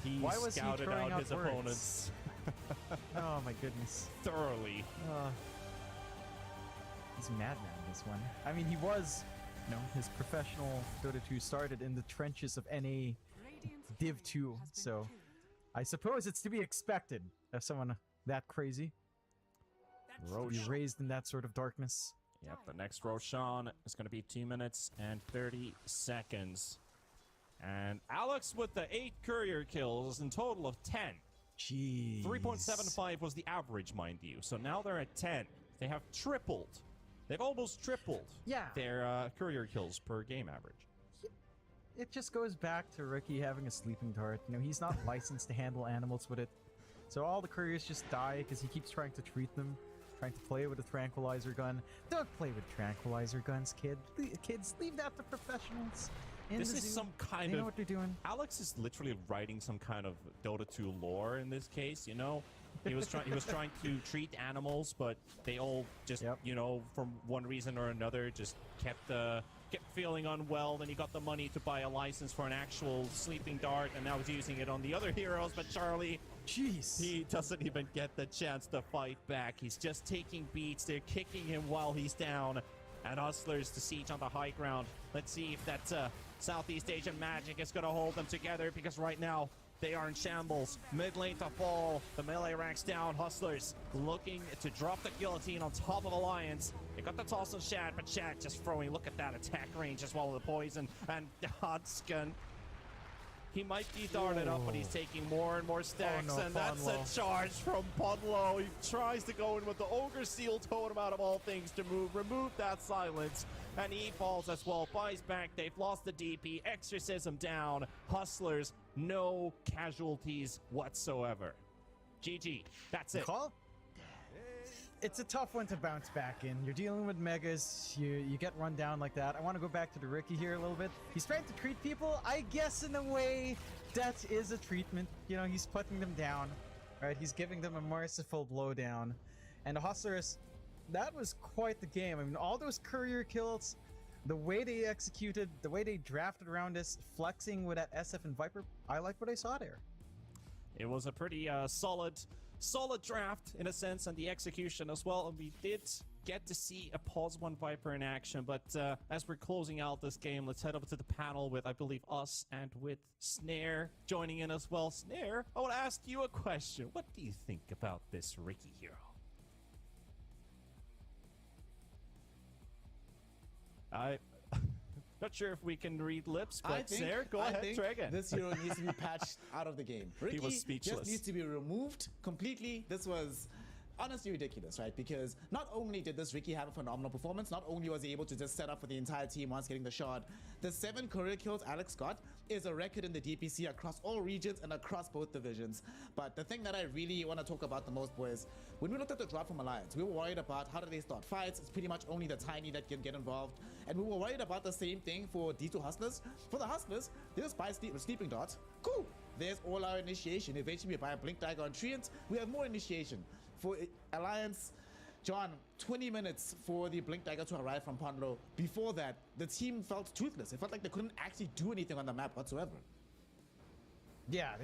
He Why was he scouted throwing out out his words? opponents Oh my goodness. thoroughly. He's a madman, this one. I mean, he was, you know, his professional Dota 2 started in the trenches of NA Div 2, so I suppose it's to be expected of someone that crazy to be raised in that sort of darkness. Yep, the next Roshan is going to be 2 minutes and 30 seconds. And Alex with the 8 courier kills in total of 10. Jeez. 3.75 was the average, mind you. So now they're at 10. They have tripled. They've almost tripled their courier kills per game average. It just goes back to Ricky having a sleeping dart. You know, he's not licensed to handle animals with it. So all the couriers just die because he keeps trying to treat them, trying to play with a tranquilizer gun. Don't play with tranquilizer guns, kids. Leave that to professionals. This is some kind They know of... what they're doing. Alex is literally writing some kind of Dota 2 lore in this case, you know? He was trying to treat animals, but they all just, you know, from one reason or another, just kept feeling unwell. Then he got the money to buy a license for an actual sleeping dart, and now he's using it on the other heroes. But Charlie, jeez, he doesn't even get the chance to fight back. He's just taking beats. They're kicking him while he's down. And Hustlers to siege on the high ground. Let's see if that Southeast Asian magic is going to hold them together, because right now they are in shambles. Mid lane to fall. The melee ranks down. Hustlers looking to drop the guillotine on top of Alliance. They got the toss on Shad, but Shad just throwing. Look at that attack range as well as the poison. And Hodskin, he might be darted up, but he's taking more and more stacks. And that's a charge from Podlo. He tries to go in with the Ogre Seal Totem out of all things to remove that silence. And he falls as well, buys back. They've lost the DP. Exorcism down. Hustlers, no casualties whatsoever. GG. That's it. Call? It's a tough one to bounce back in. You're dealing with megas. You get run down like that. I want to go back to the Ricky here a little bit. He's trying to treat people. I guess in a way that is a treatment. You know, he's putting them down. Right? He's giving them a merciful blow down. And the Hustlers, that was quite the game. I mean, all those courier kills, the way they executed, the way they drafted around us, flexing with that SF and Viper, I like what I saw there. It was a pretty solid draft in a sense, and the execution as well. And we did get to see a Pause 1 Viper in action. But as we're closing out this game, let's head over to the panel with, I believe, us and with Snare joining in as well. Snare, I want to ask you a question. What do you think about this Ricky hero? I'm not sure if we can read lips, but Snare, go ahead, try again. This hero needs to be patched out of the game. Ricky was speechless. just needs to be removed completely. This was honestly ridiculous, right? Because not only did this Riki have a phenomenal performance, not only was he able to just set up for the entire team once getting the shot, the 7 career kills Alex got is a record in the DPC across all regions and across both divisions. But the thing that I really want to talk about the most, boys, when we looked at the drop from Alliance, we were worried about how do they start fights. It's pretty much only the Tiny that can get involved. And we were worried about the same thing for D2 Hustlers. For the Hustlers, they just buy sleeping darts. Cool. There's all our initiation. Eventually we buy a Blink Dagger on Treant. We have more initiation. For Alliance, John, 20 minutes for the Blink Dagger to arrive from Ponlo. Before that, the team felt toothless. It felt like they couldn't actually do anything on the map whatsoever. Yeah,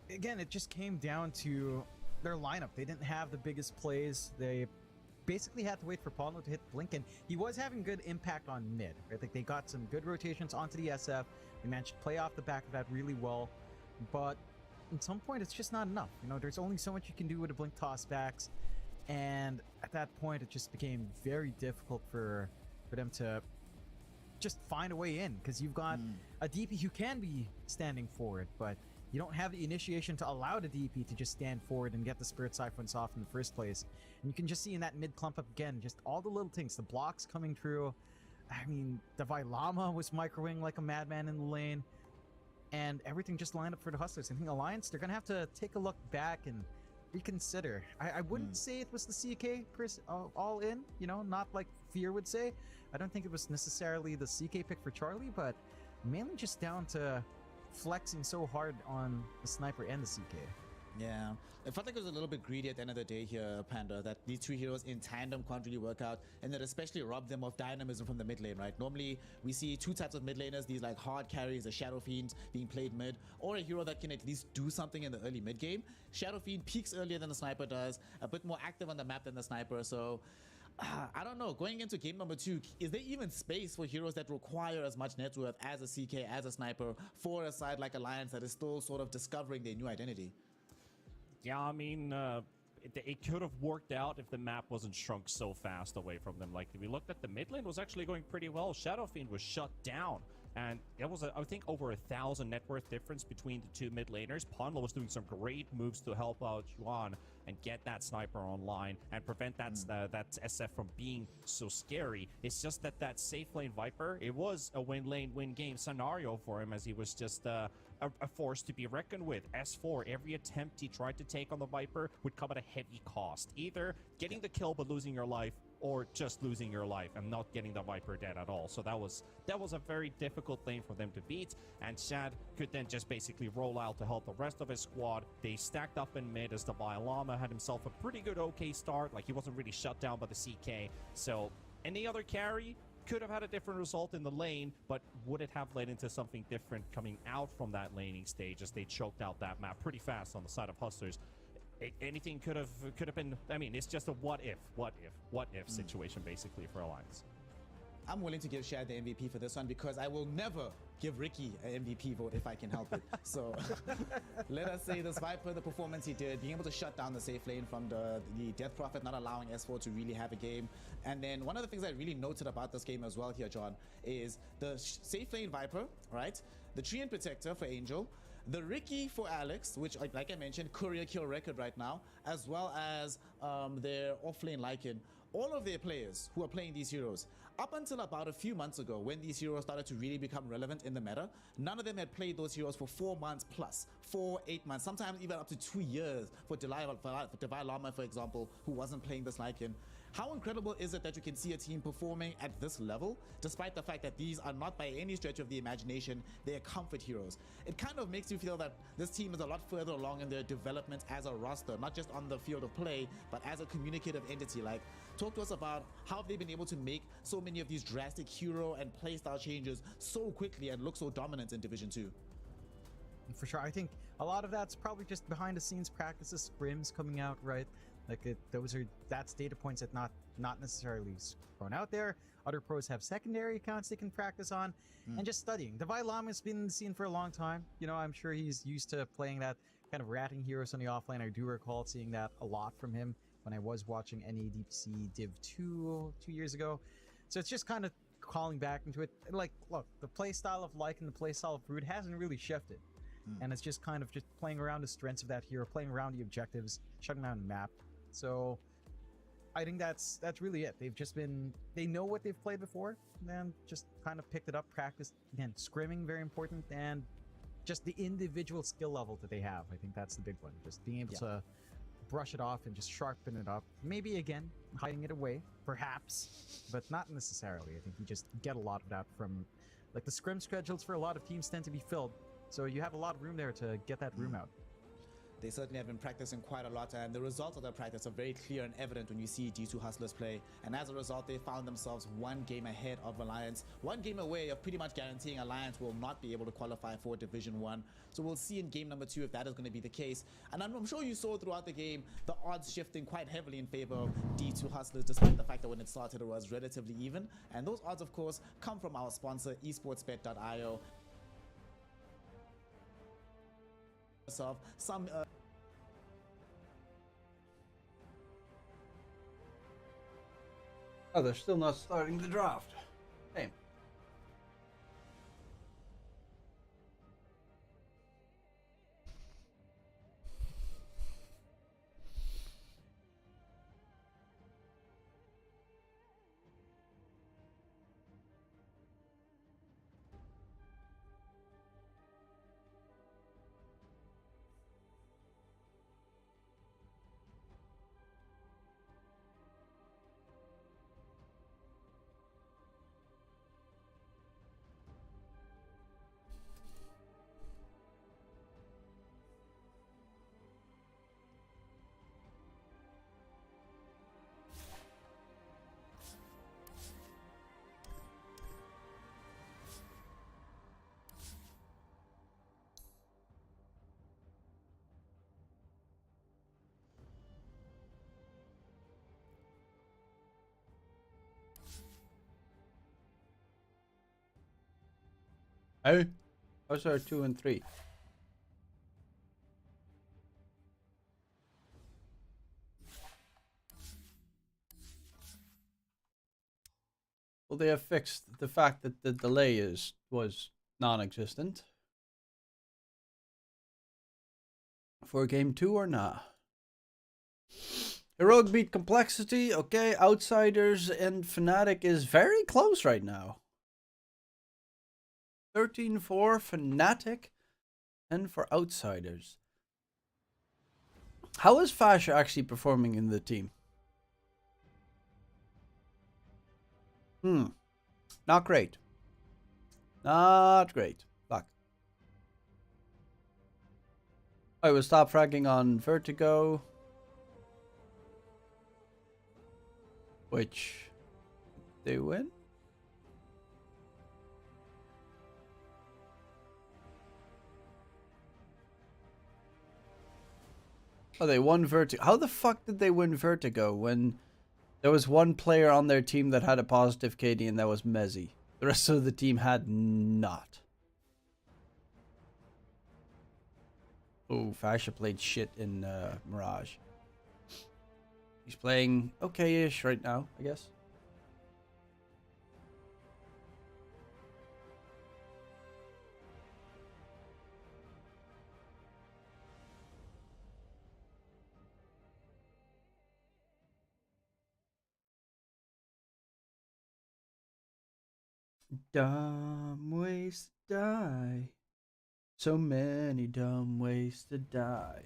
again, it just came down to their lineup. They didn't have the biggest plays. They basically had to wait for Ponlo to hit Blink, and he was having good impact on mid, right? Like, they got some good rotations onto the SF. They managed to play off the back of that really well, but at some point, it's just not enough. You know, there's only so much you can do with the Blink tossbacks, and at that point, it just became very difficult for them to just find a way in, because you've got a DP who can be standing forward, but you don't have the initiation to allow the DP to just stand forward and get the Spirit Siphons off in the first place. And you can just see in that mid clump up again, just all the little things, the blocks coming through. I mean, the Vailama was microwing like a madman in the lane, and everything just lined up for the Hustlers. I think Alliance, they're gonna have to take a look back and reconsider. I wouldn't say it was the CK all in, you know, not like Fear would say. I don't think it was necessarily the CK pick for Charlie, but mainly just down to flexing so hard on the sniper and the CK. Yeah, it felt like it was a little bit greedy at the end of the day here, Panda, that these two heroes in tandem can't really work out, and that especially robbed them of dynamism from the mid lane, right? Normally, we see two types of mid laners, these like hard carries, a Shadow Fiend being played mid, or a hero that can at least do something in the early mid game. Shadow Fiend peaks earlier than the sniper does, a bit more active on the map than the sniper, so I don't know, going into game number 2, is there even space for heroes that require as much net worth as a CK, as a sniper, for a side like Alliance that is still sort of discovering their new identity? Yeah, I mean, it could have worked out if the map wasn't shrunk so fast away from them. Like, we looked at the mid lane was actually going pretty well. Shadow Fiend was shut down, and there was, I think, over 1,000 net worth difference between the two mid laners. Ponlo was doing some great moves to help out Juan and get that sniper online and prevent that SF from being so scary. It's just that safe lane Viper, it was a win lane, win game scenario for him, as he was just a force to be reckoned with. S4, every attempt he tried to take on the Viper would come at a heavy cost. Either getting the kill but losing your life, or just losing your life and not getting the Viper dead at all. So that was a very difficult lane for them to beat, and Shad could then just basically roll out to help the rest of his squad. They stacked up in mid as the Vailama had himself a pretty good okay start. Like, he wasn't really shut down by the CK. So any other carry could have had a different result in the lane, but would it have led into something different coming out from that laning stage as they choked out that map pretty fast on the side of Hustlers? Anything could have been. I mean, it's just a what if situation basically for Alliance. I'm willing to give Shad the MVP for this one, because I will never give Ricky an MVP vote if I can help it. So let us say this Viper, the performance he did, being able to shut down the safe lane from the Death Prophet, not allowing S4 to really have a game. And then one of the things I really noted about this game as well here, John, is the safe lane Viper, right? The Treant Protector for Angel, the Ricky for Alex, which, like I mentioned, courier kill record right now, as well as their offlane Lycan. All of their players who are playing these heroes, up until about a few months ago, when these heroes started to really become relevant in the meta, none of them had played those heroes for 4 months plus, 8 months, sometimes even up to 2 years. For Vailama, for example, who wasn't playing this Lycan. How incredible is it that you can see a team performing at this level, despite the fact that these are not by any stretch of the imagination, they're comfort heroes? It kind of makes you feel that this team is a lot further along in their development as a roster, not just on the field of play, but as a communicative entity. Like, talk to us about how they've been able to make so many of these drastic hero and playstyle changes so quickly and look so dominant in Division 2. For sure, I think a lot of that's probably just behind the scenes practices, scrims coming out, right? Like, that's data points that not necessarily thrown out there. Other pros have secondary accounts they can practice on, and just studying. The Vailama's been in the scene for a long time. You know, I'm sure he's used to playing that kind of ratting heroes on the offlane. I do recall seeing that a lot from him when I was watching NA DPC Div 2 years ago. So it's just kind of calling back into it. Like, look, the playstyle of Lycan and the playstyle of Brood hasn't really shifted. And it's just kind of just playing around the strengths of that hero, playing around the objectives, shutting down the map. So I think that's really it. They know what they've played before, and just kind of picked it up, practiced. Again, scrimming, very important, and just the individual skill level that they have. I think that's the big one. Just being able to brush it off and just sharpen it up. Maybe again, hiding it away, perhaps, but not necessarily. I think you just get a lot of that from, like, the scrim schedules for a lot of teams tend to be filled, so you have a lot of room there to get that room out. They certainly have been practicing quite a lot, and the results of their practice are very clear and evident when you see D2 Hustlers play. And as a result, they found themselves one game ahead of Alliance, one game away of pretty much guaranteeing Alliance will not be able to qualify for Division 1. So we'll see in game number 2 if that is going to be the case. And I'm sure you saw throughout the game the odds shifting quite heavily in favor of D2 Hustlers, despite the fact that when it started it was relatively even. And those odds, of course, come from our sponsor, esportsbet.io. Some Oh, they're still not starting the draft. Hey. Oh, those are 2 and 3. Well, they have fixed the fact that the delay was non-existent for game 2 or not. Heroic beat Complexity. Okay, Outsiders and Fnatic is very close right now. 13 for Fnatic and for Outsiders. How is Fasher actually performing in the team? Not great. Not great. Fuck. I will stop fragging on Vertigo. Which they win? Oh, they won Vertigo. How the fuck did they win Vertigo when there was one player on their team that had a positive KD and that was Mezzy? The rest of the team had not. Oh, Fasha played shit in Mirage. He's playing okay-ish right now, I guess. Dumb ways to die. So many dumb ways to die.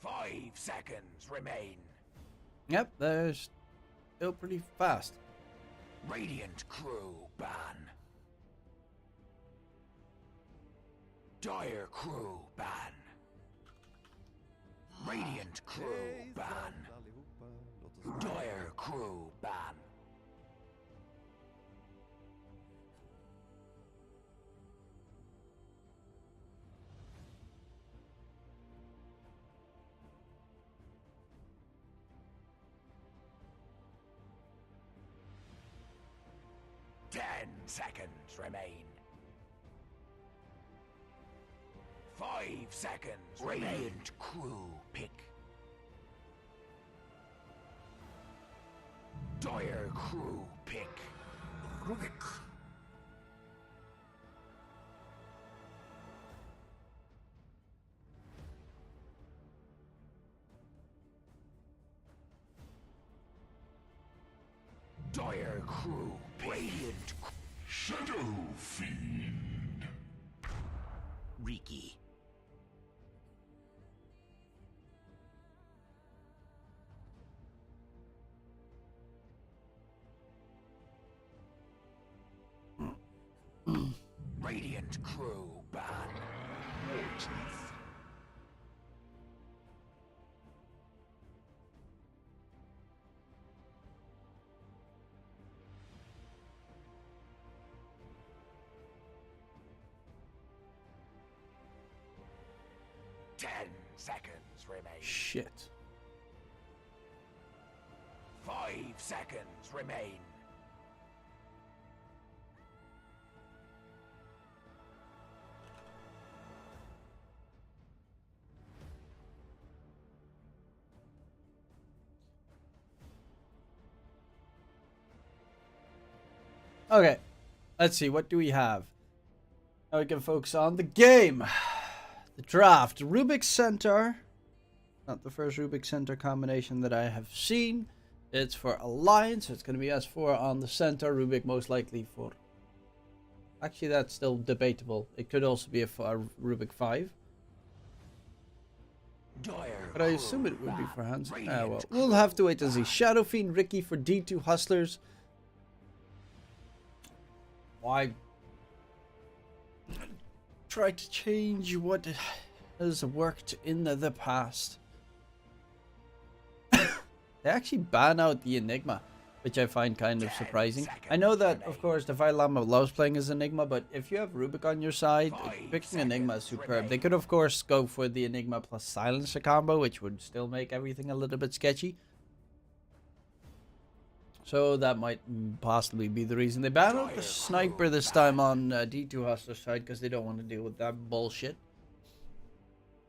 5 seconds remain. Yep, they're still pretty fast. Radiant crew ban. Dire crew ban. Radiant crew ban. Dire crew ban. Ten seconds remain. 5 seconds. Radiant crew pick. Dire crew pick. Rubik. Dire crew, radiant. Shadow fiend. Riki. Radiant crew ban. Warteeth. Seconds remain. Shit. 5 seconds remain. Okay, let's see, what do we have? Now we can focus on the game. The draft. Rubik Centaur. Not the first Rubik Centaur combination that I have seen. It's for Alliance, so it's going to be S4 on the Centaur. Rubik most likely for... Actually, that's still debatable. It could also be a Rubik 5. But I assume it would be for Hans. Well, we'll have to wait and see. Shadow Fiend Riki for D2 Hustlers. Why try to change what has worked in the past? They actually ban out the Enigma, which I find kind of surprising. I know that, of course, the Lama loves playing as Enigma, but if you have Rubik on your side, picking Enigma is superb. They could, of course, go for the Enigma plus Silencer combo, which would still make everything a little bit sketchy. So that might possibly be the reason they banned out the Sniper this time on D2 Hustlers side, because they don't want to deal with that bullshit.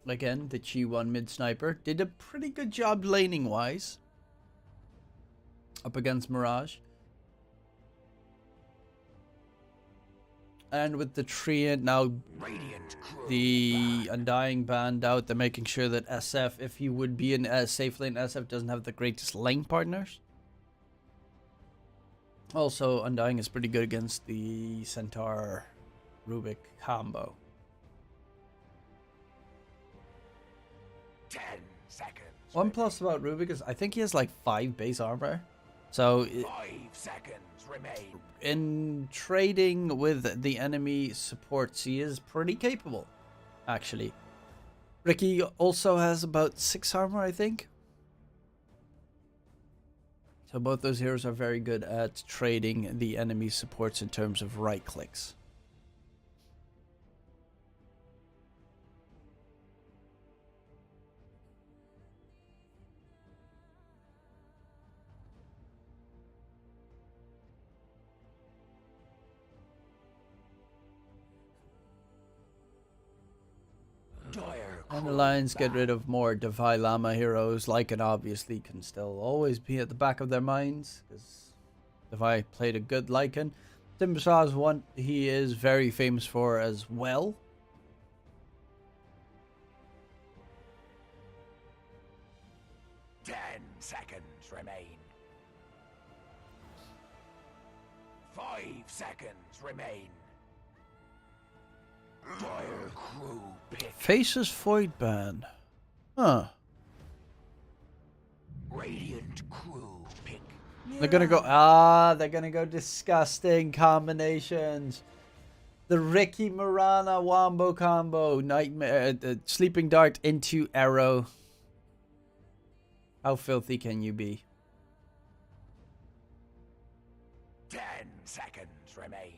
Again, the Chi 1 mid Sniper did a pretty good job laning wise up against Mirage. And with the Treant now, the Undying banned out, they're making sure that SF, if he would be in a safe lane, SF doesn't have the greatest lane partners. Also, Undying is pretty good against the Centaur Rubik combo. 10 seconds. One plus about Rubik is I think he has like 5 base armor. So 5 seconds remain. In trading with the enemy supports, he is pretty capable, actually. Riki also has about 6 armor, I think. So both those heroes are very good at trading the enemy supports in terms of right clicks. And the Lions get rid of more Devi Lama heroes. Lycan obviously can still always be at the back of their minds, because Devi played a good Lycan. Timbersaw is one he is very famous for as well. Seconds remain. 5 seconds remain. Dire crew pick. Faces Void Ban. Huh. Radiant crew pick. They're gonna go they're gonna go disgusting combinations. The Riki Mirana Wombo combo, Nightmare, Sleeping Dart into Arrow. How filthy can you be? 10 seconds remain.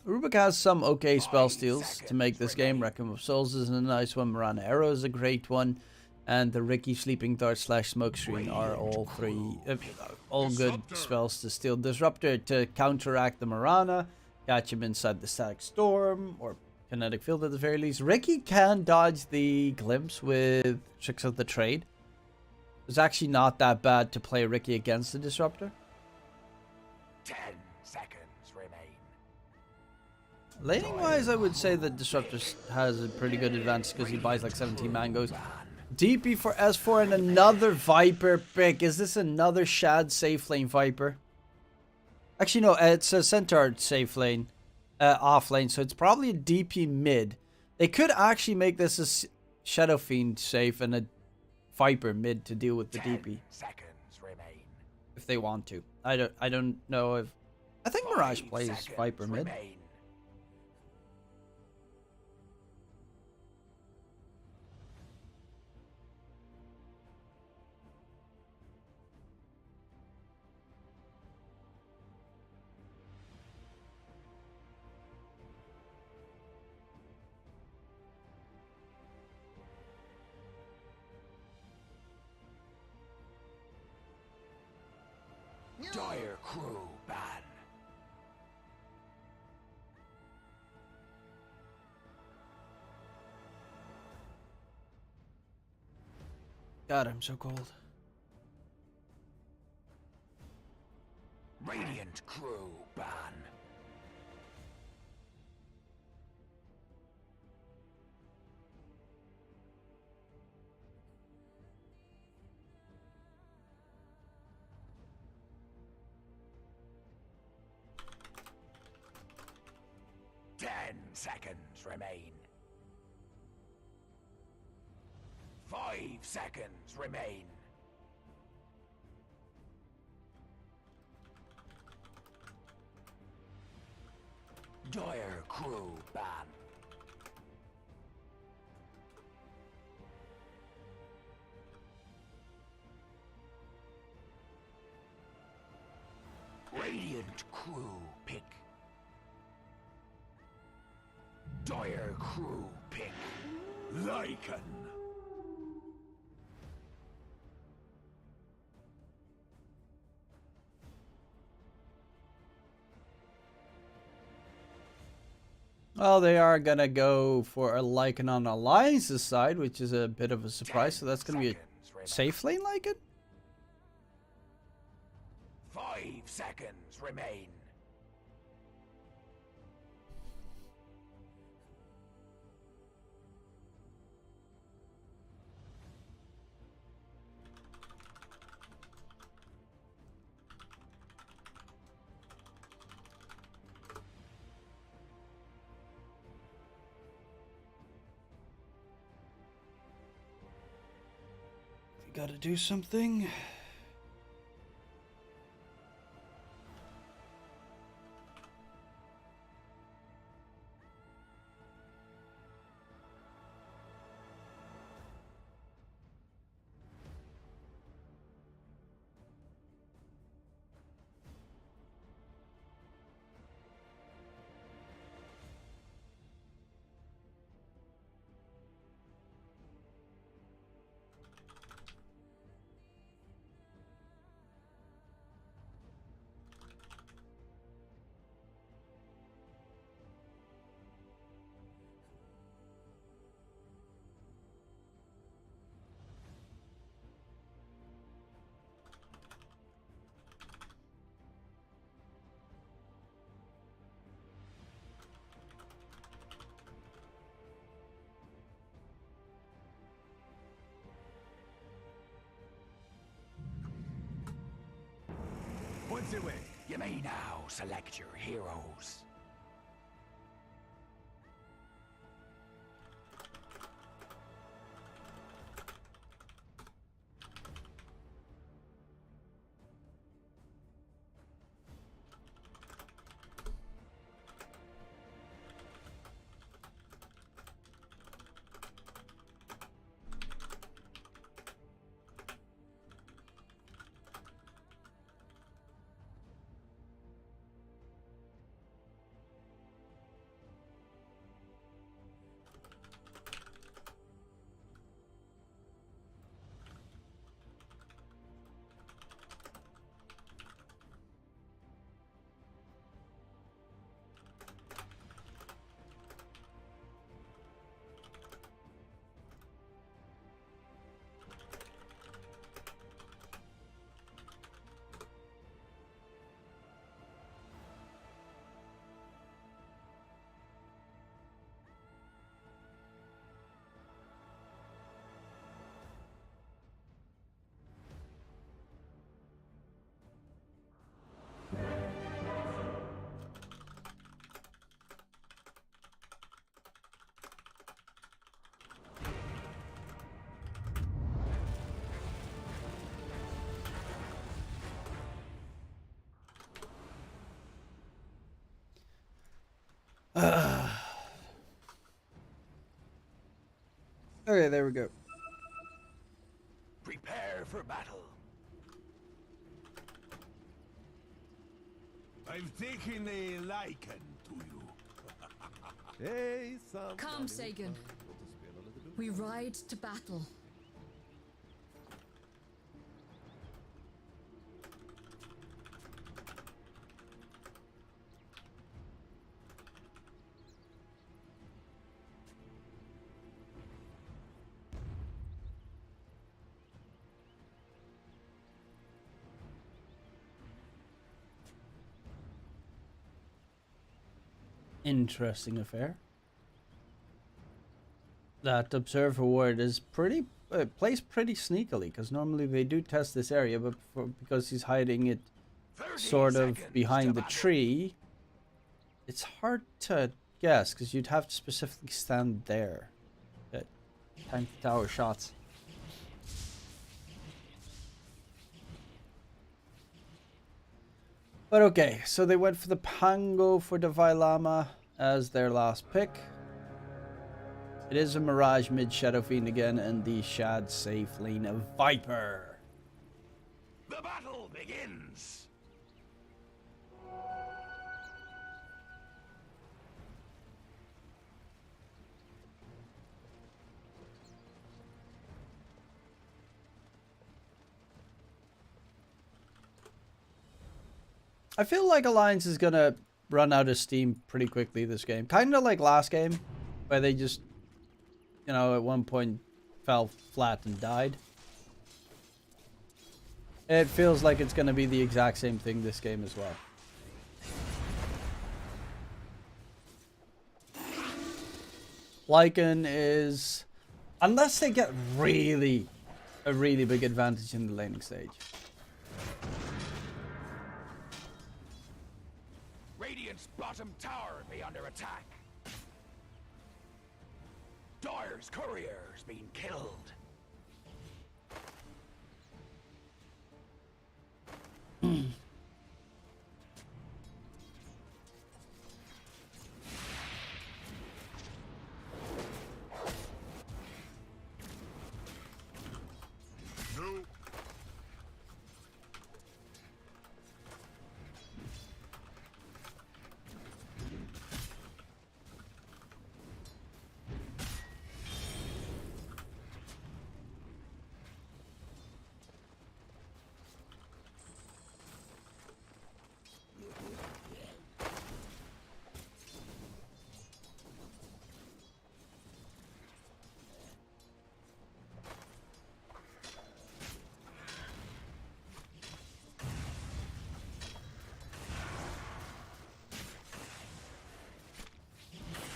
Rubik has some okay spell steals to make this game. Requiem of Souls is a nice one. Mirana Arrow is a great one. And the Riki Sleeping Dart / Smokescreen are all three, all good spells to steal. Disruptor to counteract the Mirana. Catch him inside the Static Storm, or Kinetic Field at the very least. Riki can dodge the Glimpse with Tricks of the Trade. It's actually not that bad to play Riki against the Disruptor. 10 seconds remain. Laning wise, I would say that Disruptor has a pretty good advantage because he buys like 17 mangoes. DP for S4 and another Viper pick. Is this another Shad safe lane Viper? Actually, no, it's a Centaur safe lane, off lane, so it's probably a DP mid. They could actually make this a Shadow Fiend safe and a Viper mid to deal with the DP. Seconds remain. If they want to. I don't know if... I think Mirage 5 plays seconds Viper mid. remain. Dire crew ban. God, I'm so cold. Radiant crew ban. Ten seconds remain. 5 seconds remain. Dire crew ban. Radiant crew pick. Dire crew pick. Lycan. Well, they are gonna go for a Lycan on Alliance's side, which is a bit of a surprise. So that's gonna be a safe lane Lycan? 5 seconds remain. We gotta do something. What's it with? You may now select your heroes. Okay, there we go. Prepare for battle. I've taken a liking to you. Hey, some. Come, Sagan. We ride to battle. Interesting affair. That observer ward is pretty placed pretty sneakily, because normally they do test this area, but because he's hiding it sort of behind the tree, it's hard to guess, because you'd have to specifically stand there. Tank tower shots. But okay, so they went for the Pango for the Vailama as their last pick. It is a Mirage mid Shadow Fiend again, and the Shad safe lane of Viper. The battle begins. I feel like Alliance is gonna run out of steam pretty quickly this game. Kind of like last game, where they just, you know, at one point fell flat and died. It feels like it's gonna be the exact same thing this game as well. Lycan is, unless they get a really big advantage in the laning stage. Radiant's bottom tower be under attack. Dire's courier's being killed.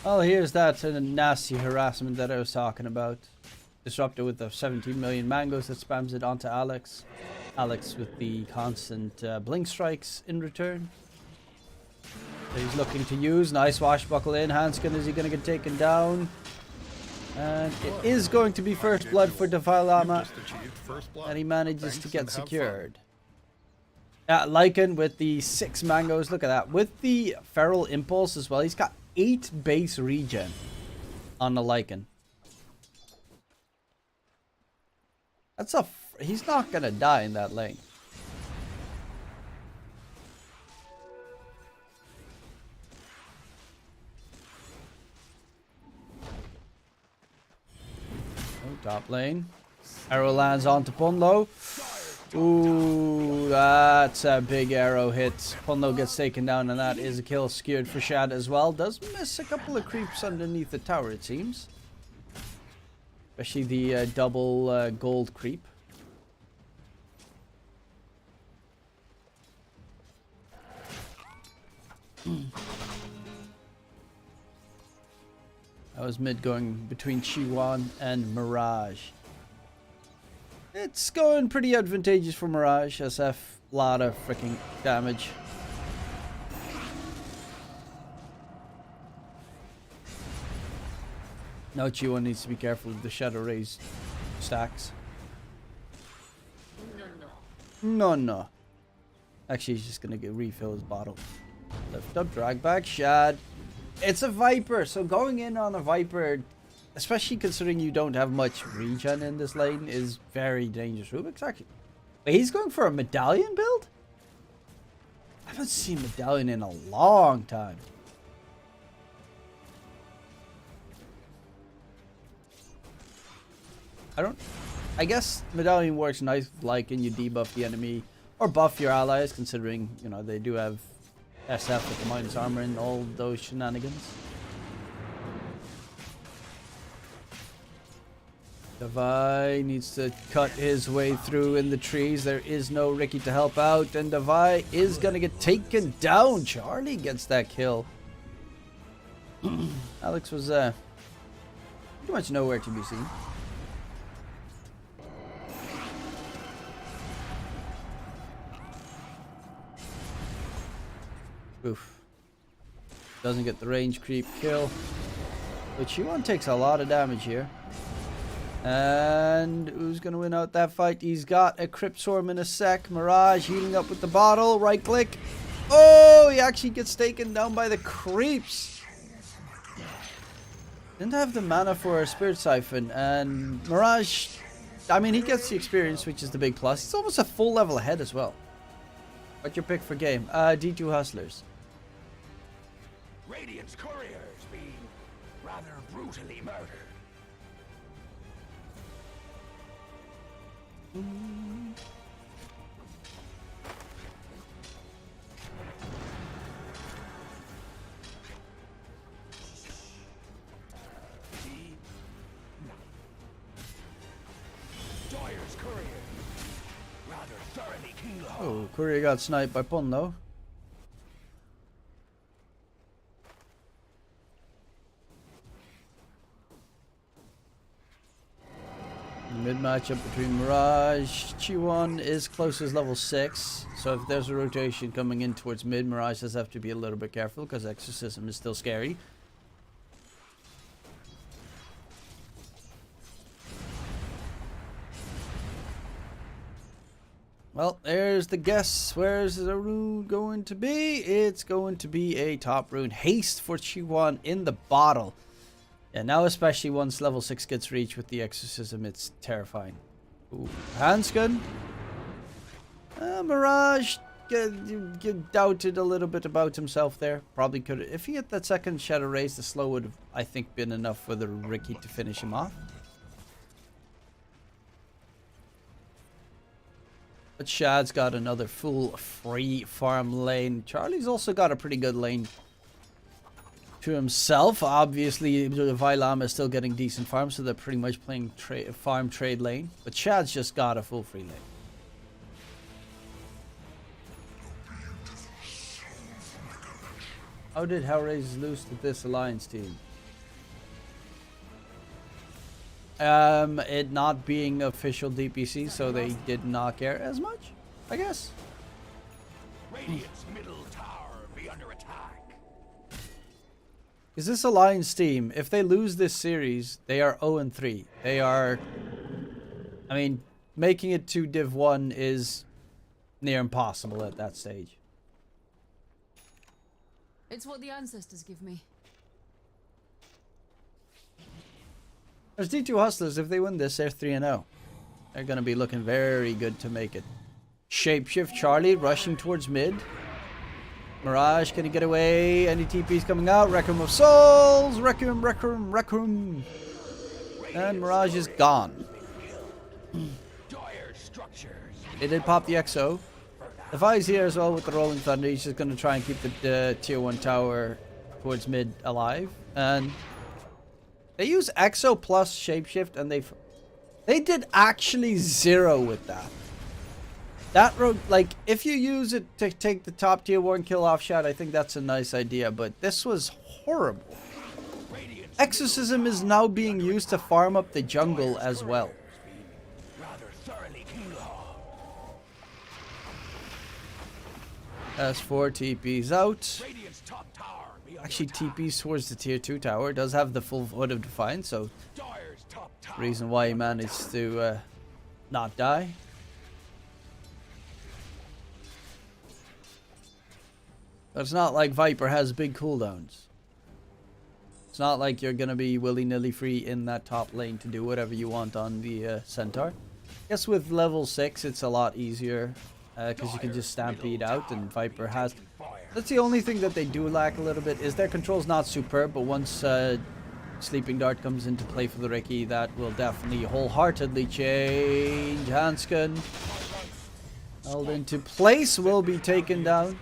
Well, here's that nasty harassment that I was talking about. Disruptor with the 17 million mangoes that spams it onto Alex. Alex with the constant blink strikes in return. So he's looking to use. Nice swashbuckle in. Hanskin, is he going to get taken down? And it is going to be first blood for Devilama. And he manages to get secured. Lycan with the 6 mangoes. Look at that. With the Feral Impulse as well. He's got 8 base regen on the Lycan. That's a... he's not going to die in that lane. Oh, top lane. Arrow lands onto Punlo. Ooh, that's a big arrow hit. Punlo gets taken down, and that is a kill secured for Shad as well. Does miss a couple of creeps underneath the tower, it seems. Especially the double gold creep. That was mid going between Chiwan and Mirage. It's going pretty advantageous for Mirage. SF, lot of freaking damage. Now Chiwan needs to be careful with the Shadow Rays stacks. No. Actually, he's just gonna refill his bottle. Lift up, drag back, Shad. It's a Viper, so going in on a Viper especially considering you don't have much regen in this lane, is very dangerous. Rubik's actually... Wait, he's going for a medallion build? I haven't seen medallion in a long time. I guess medallion works nice like and you debuff the enemy or buff your allies, considering, you know, they do have SF with the minus armor and all those shenanigans. Devi needs to cut his way through in the trees. There is no Ricky to help out, and Devi is gonna get taken down. Charlie gets that kill. Alex was pretty much nowhere to be seen. Oof. Doesn't get the range creep kill. But Chiwon takes a lot of damage here. And who's going to win out that fight? He's got a Crypt Swarm in a sec. Mirage healing up with the bottle. Right click. Oh, he actually gets taken down by the creeps. Didn't have the mana for a Spirit Siphon. And Mirage, I mean, he gets the experience, which is the big plus. He's almost a full level ahead as well. What's your pick for game? D2 Hustlers. Radiant's couriers being rather brutally murdered. Doyer's courier rather thoroughly killed. Oh, Courier got sniped by Pon though. Mid matchup between Mirage. Chiwon is close as level 6, so if there's a rotation coming in towards mid, Mirage does have to be a little bit careful because Exorcism is still scary. Well, there's the guess. Where's the rune going to be? It's going to be a top rune. Haste for Chiwon in the bottle. Yeah, now especially once level 6 gets reached with the Exorcism, it's terrifying. Ooh, handgun. Mirage doubted a little bit about himself there. Probably could, if he had that second Shadow Raise, the slow would have, I think, been enough for the Ricky to finish him off. But Shad's got another full free farm lane. Charlie's also got a pretty good lane to himself. Obviously, the Vylama is still getting decent farm, so they're pretty much playing farm trade lane. But Shad's just got a full free lane. How did Hellraisers lose to this Alliance team? It not being official DPC, so they did not care as much, I guess. Radiant's middle tower be under attack. Is this Alliance team, if they lose this series, they are 0-3. They are, I mean, making it to Div 1 is near impossible at that stage. It's what the ancestors give me. There's D2 Hustlers. If they win this, they're 3-0. They're going to be looking very good to make it. Shapeshift Charlie rushing towards mid. Mirage, can he get away? Any TPs coming out? Requiem of Souls! Requiem, Requiem, Requiem! And Mirage is gone. They did pop the XO. Defi's here as well with the Rolling Thunder. He's just going to try and keep the tier 1 tower towards mid alive. And they use XO plus Shapeshift, and they did actually 0 with that. That road, like, if you use it to take the top tier 1 kill off shot, I think that's a nice idea, but this was horrible. Exorcism is now being used to farm up the jungle as well. S4 TP's out. Actually, TP's towards the tier 2 tower. Does have the full Void of Defiance, so reason why he managed to not die. But it's not like Viper has big cooldowns. It's not like you're gonna be willy-nilly free in that top lane to do whatever you want on the Centaur. Guess with level 6 it's a lot easier because you can just stampede out, and Viper has... That's the only thing that they do lack a little bit, is their control's not superb, but once Sleeping Dart comes into play for the Riki, that will definitely wholeheartedly change. Hanskin held into place, will be taken down.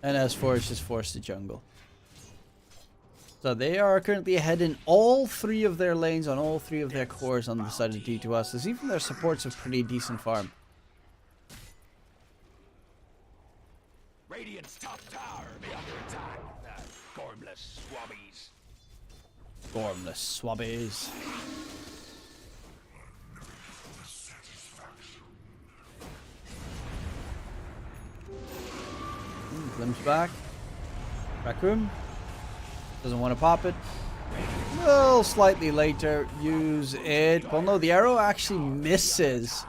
And S4 is just forced to jungle. So they are currently ahead in all 3 of their lanes, on all 3 of their cores on the side of D2Hustlers. Even their support's a pretty decent farm. Radiant's top tower be under attack. Gormless swabbies. Gormless swabbies. Glimpse back. Raccoon. Doesn't want to pop it. Well, slightly later. Use it. Well, no, the arrow actually misses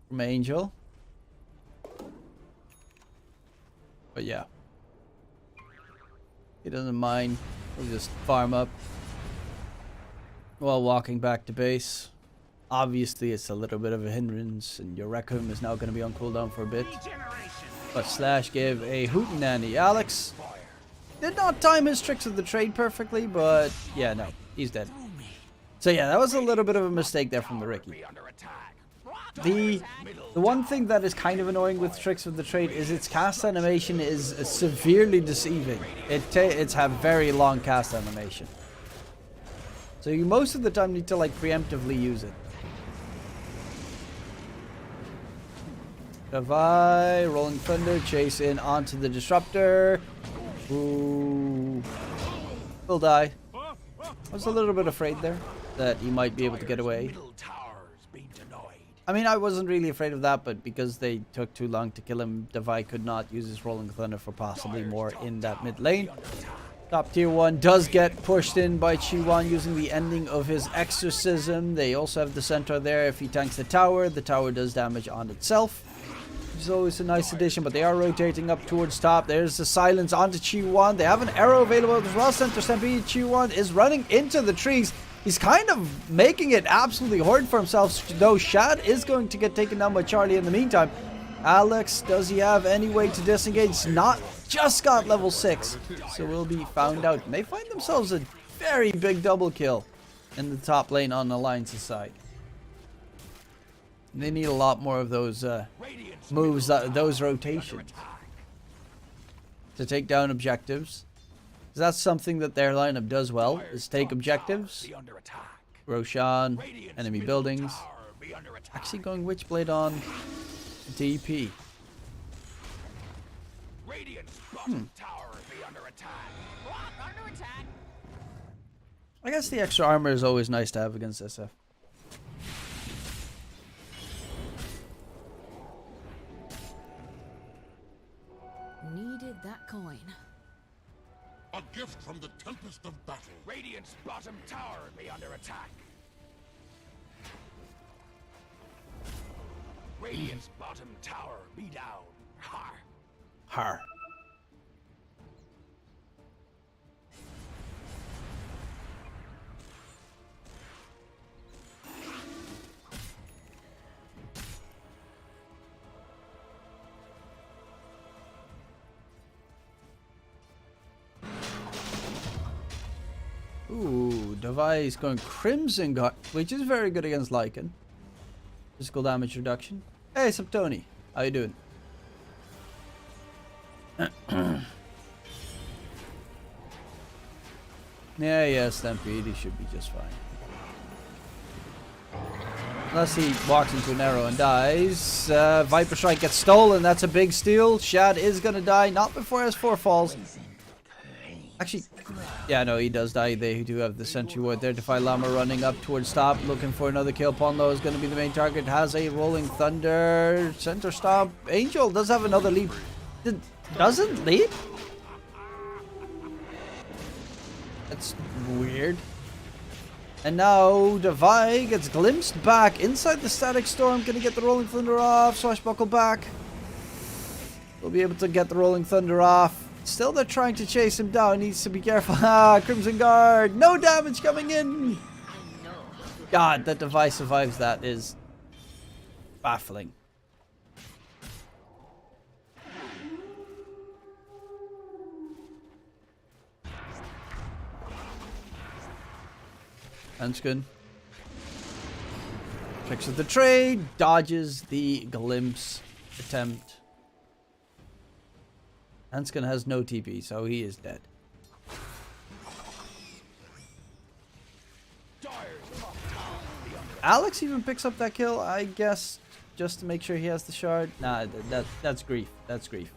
from Angel. But yeah. He doesn't mind. He'll just farm up while walking back to base. Obviously, it's a little bit of a hindrance, and your Raccoon is now going to be on cooldown for a bit. But Slash gave a hootenanny. Alex did not time his tricks of the trade perfectly, but yeah, no, he's dead. So yeah, that was a little bit of a mistake there from the Riki. The one thing that is kind of annoying with tricks of the trade is its cast animation is severely deceiving. It's have very long cast animation. So you most of the time need to like preemptively use it. Davai, Rolling Thunder, chase in onto the Disruptor. Ooh. Will die. I was a little bit afraid there that he might be able to get away. I mean, I wasn't really afraid of that, but because they took too long to kill him, Davai could not use his Rolling Thunder for possibly more in that mid lane. Top tier 1 does get pushed in by Chi-Wan using the ending of his exorcism. They also have the Centaur there. If he tanks the tower does damage on itself. Which is always a nice addition, but they are rotating up towards top. There's the silence onto Chi-Wan. They have an arrow available as well. Center Stampede. Chi-Wan is running into the trees. He's kind of making it absolutely horrid for himself, though Shad is going to get taken down by Charlie in the meantime. Alex, does he have any way to disengage? Not, just got level 6, so will be found out. And they find themselves a very big double kill in the top lane on Alliance's side. They need a lot more of those moves, those rotations, to take down objectives. That's something that their lineup does well, is take objectives. Roshan, enemy buildings. Actually going Witchblade on DP. I guess the extra armor is always nice to have against SF. Needed that coin. A gift from the tempest of battle. Radiant's bottom tower be under attack. Radiant's bottom tower be down. Har. Har. Ooh, Davai is going Crimson Guard, which is very good against Lycan. Physical damage reduction. Hey, sup Tony? How you doing? Yeah, Stampede, he should be just fine. Unless he walks into an arrow and dies. Viper Strike gets stolen, that's a big steal. Shad is gonna die, not before S4 falls. Actually, yeah, no, he does die. They do have the Sentry Ward there. Defy Llama running up towards top, looking for another kill. Ponlo is going to be the main target. Has a Rolling Thunder. Center Stomp. Angel does have another leap. Doesn't leap? That's weird. And now Davai gets glimpsed back inside the Static Storm. Going to get the Rolling Thunder off. Swashbuckle back. We'll be able to get the Rolling Thunder off. Still, they're trying to chase him down. Needs to be careful. Ah, Crimson Guard. No damage coming in. God, that device survives that is baffling. Hanskin checks at the trade, dodges the glimpse attempt. Hanskin has no TP, so he is dead. Alex even picks up that kill, I guess, just to make sure he has the shard. Nah, that's grief. That's grief.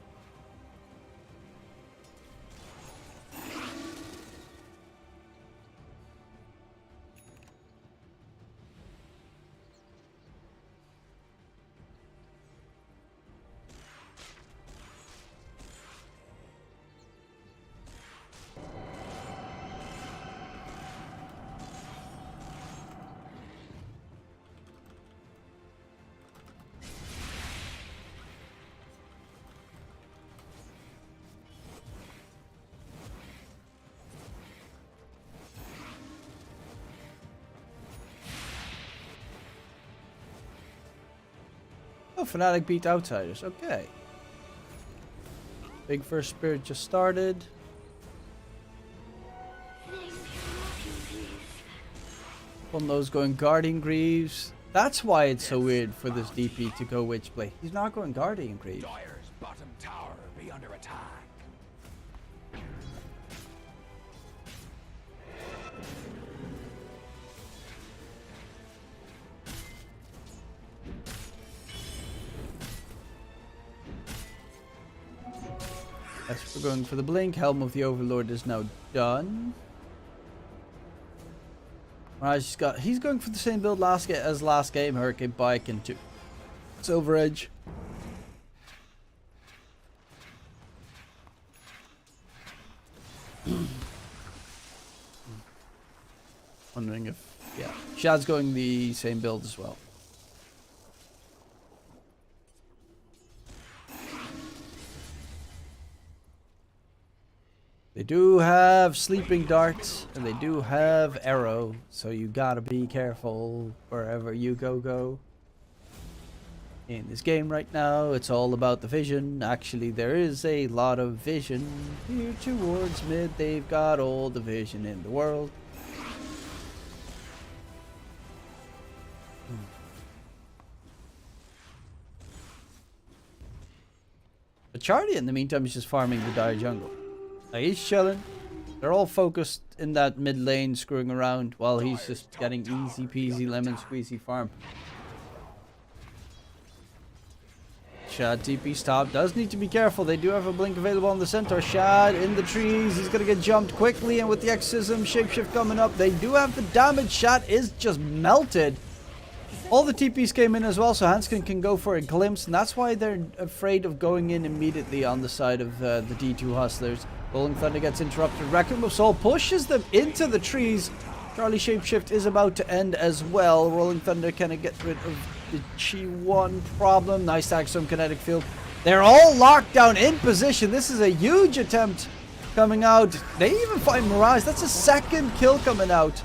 Oh, Fnatic beat Outsiders. Okay. Big First Spirit just started. One those going Guardian Greaves. That's why it's so weird for this DP to go Witchblade. He's not going Guardian Greaves. Dire's bottom tower be under attack. As we're going for the blink, Helm of the Overlord is now done. He's going for the same build as last game, Hurricane Bike into Silver Edge. Wondering if, yeah, Shad's going the same build as well. They do have Sleeping Darts, and they do have Arrow, so you gotta be careful wherever you go. In this game right now, it's all about the vision. Actually, there is a lot of vision here towards mid. They've got all the vision in the world. But Charlie, in the meantime, is just farming the Dire jungle. He's chilling. They're all focused in that mid lane, screwing around, while he's just getting easy peasy lemon squeezy farm. Shad TP's top. Does need to be careful. They do have a blink available on the centaur. Shad in the trees. He's going to get jumped quickly, and with the exorcism, shapeshift coming up, they do have the damage. Shad is just melted. All the TPs came in as well, so Hanskin can go for a glimpse, and that's why they're afraid of going in immediately on the side of the D2 Hustlers. Rolling Thunder gets interrupted. Requiem of Soul pushes them into the trees. Charlie Shapeshift is about to end as well. Rolling Thunder can get rid of the Chi 1 problem. Nice Axum Kinetic Field. They're all locked down in position. This is a huge attempt coming out. They even find Mirage. That's a second kill coming out.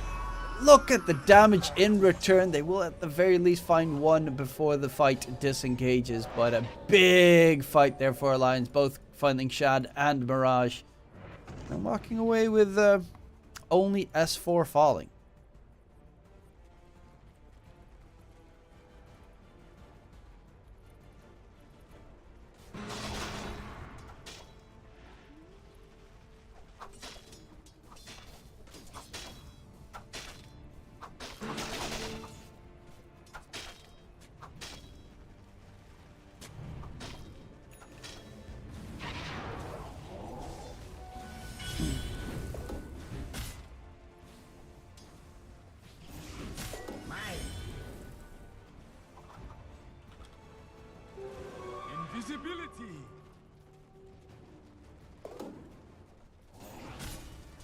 Look at the damage in return. They will at the very least find one before the fight disengages. But a big fight there for Alliance. Both finding Shad and Mirage. And walking away with only S4 falling.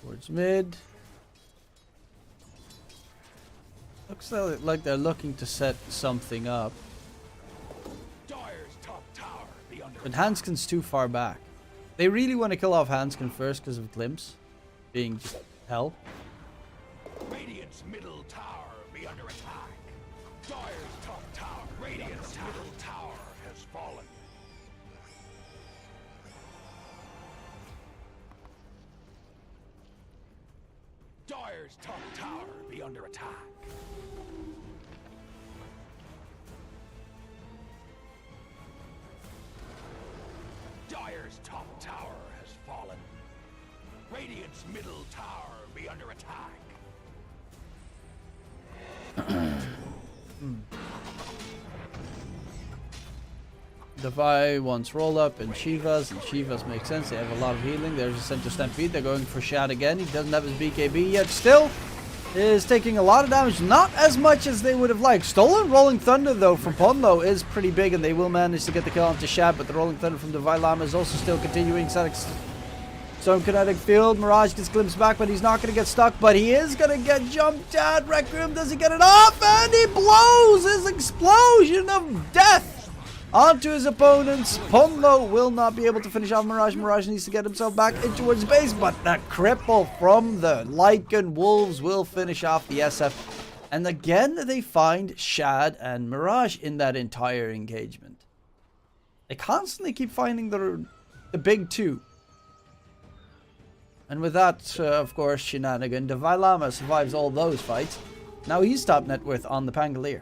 Towards mid. Looks they're looking to set something up. Dire's top tower be under But Hanskin's too far back. They really want to kill off Hanskin first because of Glimpse being just hell. Radiant's middle tower be under attack. Dire's top tower. Radiant's middle tower has fallen. Dire's top tower be under attack. Dire's top tower has fallen. Radiant's middle tower be under attack. Devi wants roll up and Shivas makes sense. They have a lot of healing. There's a center stampede. They're going for Shad again. He doesn't have his BKB yet. Still is taking a lot of damage. Not as much as they would have liked. Stolen Rolling Thunder though from Ponlo is pretty big, and they will manage to get the kill onto Shad, but the Rolling Thunder from Devi Lama is also still continuing. Storm Kinetic Field. Mirage gets glimpsed back, but he's not going to get stuck. But he is going to get jumped at. Requiem doesn't get it off, and he blows his explosion of death onto his opponents. Ponlo will not be able to finish off Mirage. Mirage needs to get himself back in towards base, but that cripple from the Lycan Wolves will finish off the SF. And again, they find Shad and Mirage in that entire engagement. They constantly keep finding the big two. And with that, of course, shenanigan, Devi Lama survives all those fights. Now he's top net worth on the Pangolier.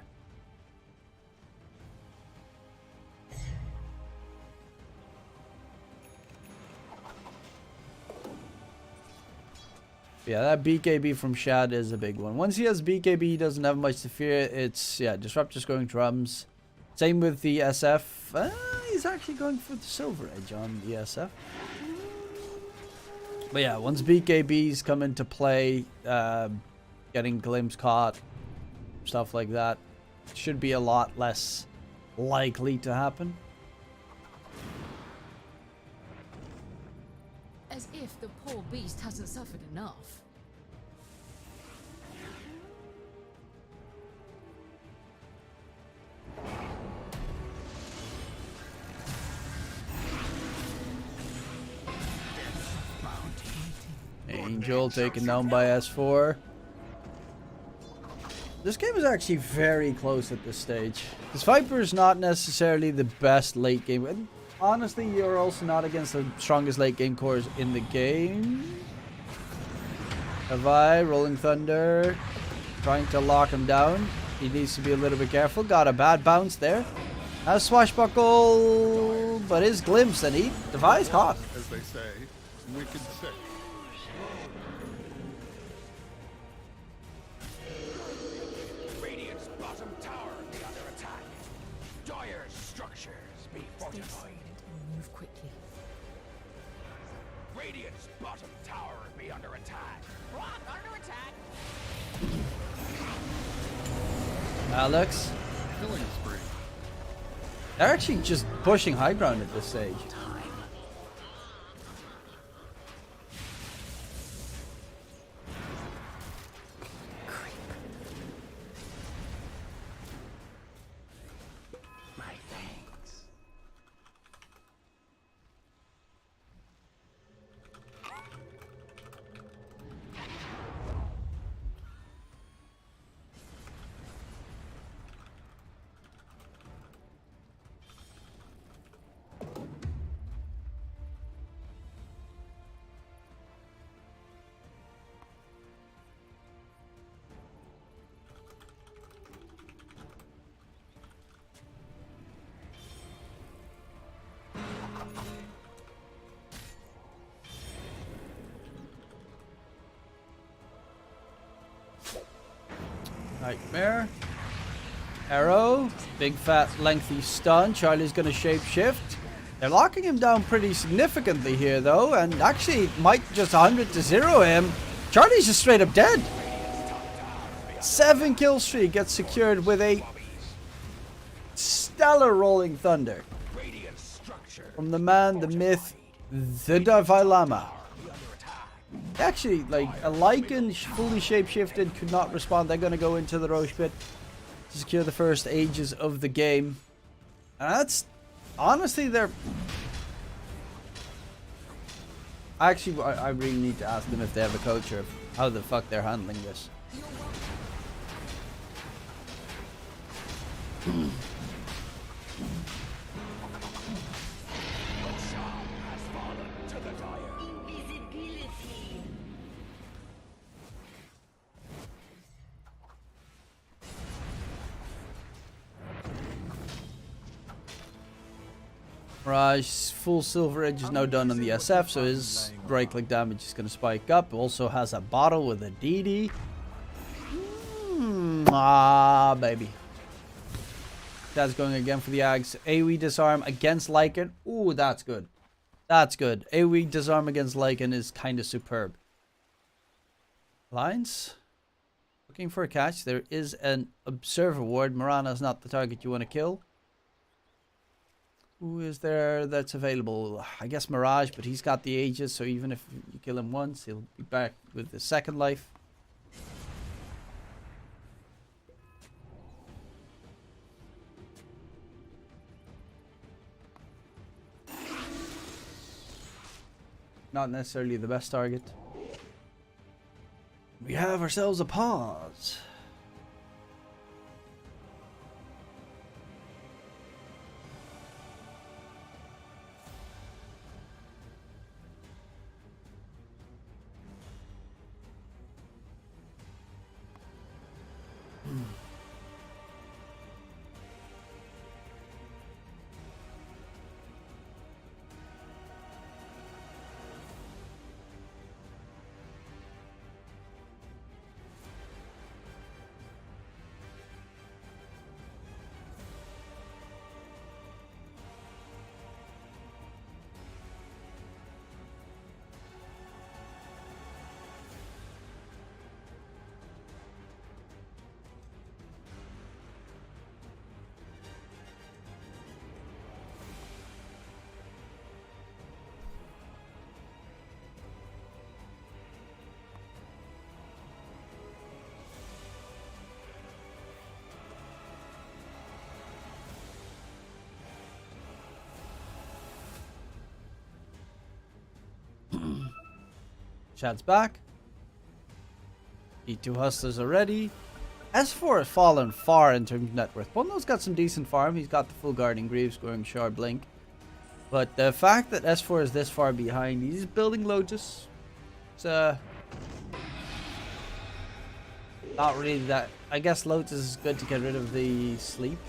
Yeah, that BKB from Shad is a big one. Once he has BKB, he doesn't have much to fear. It's, yeah, Disruptor's going drums. Same with the SF. He's actually going for the Silver Edge on the SF. But yeah, once BKBs come into play, getting glimpse caught, stuff like that, should be a lot less likely to happen. As if the poor beast hasn't suffered enough. Angel taken down by S4. This game is actually very close at this stage. This Viper is not necessarily the best late game. And honestly, you're also not against the strongest late game cores in the game. Devi, Rolling Thunder, trying to lock him down. He needs to be a little bit careful. Got a bad bounce there. Has Swashbuckle, but his glimpse, and Devi's caught. As they say, wicked sick. Radiant's bottom tower be under attack. Dire's structures be fortified. Move quickly. Radiant's bottom tower be under attack. Rock under attack. Alex. Killing spree. They're actually just pushing high ground at this stage. Nightmare. Arrow. Big fat lengthy stun. Charlie's gonna shape shift. They're locking him down pretty significantly here though, and actually might just 100-0 him. Charlie's just straight up dead. 7 kill streak gets secured with a stellar Rolling Thunder from the man, the myth, the Devi Lama. Actually, like, a Lycan fully shapeshifted could not respond. They're going to go into the Roche pit to secure the first ages of the game. And that's honestly, they're... Actually, I really need to ask them if they have a coach or how the fuck they're handling this. Mirage, full silver edge is now done on the SF, so his right click damage is going to spike up. Also has a bottle with a DD. Baby. That's going again for the Ags. AoE disarm against Lycan. Ooh, that's good. That's good. AoE disarm against Lycan is kind of superb. Lines. Looking for a catch. There is an observer ward. Mirana is not the target you want to kill. Who is there that's available? I guess Mirage, but he's got the Aegis, so even if you kill him once, he'll be back with the second life. Not necessarily the best target. We have ourselves a pause. Chad's back. D2Hustlers are ready. S4 has fallen far in terms of net worth. Bono's got some decent farm. He's got the full Guardian Greaves going Shard Blink. But the fact that S4 is this far behind, he's building Lotus. It's not really that. I guess Lotus is good to get rid of the sleep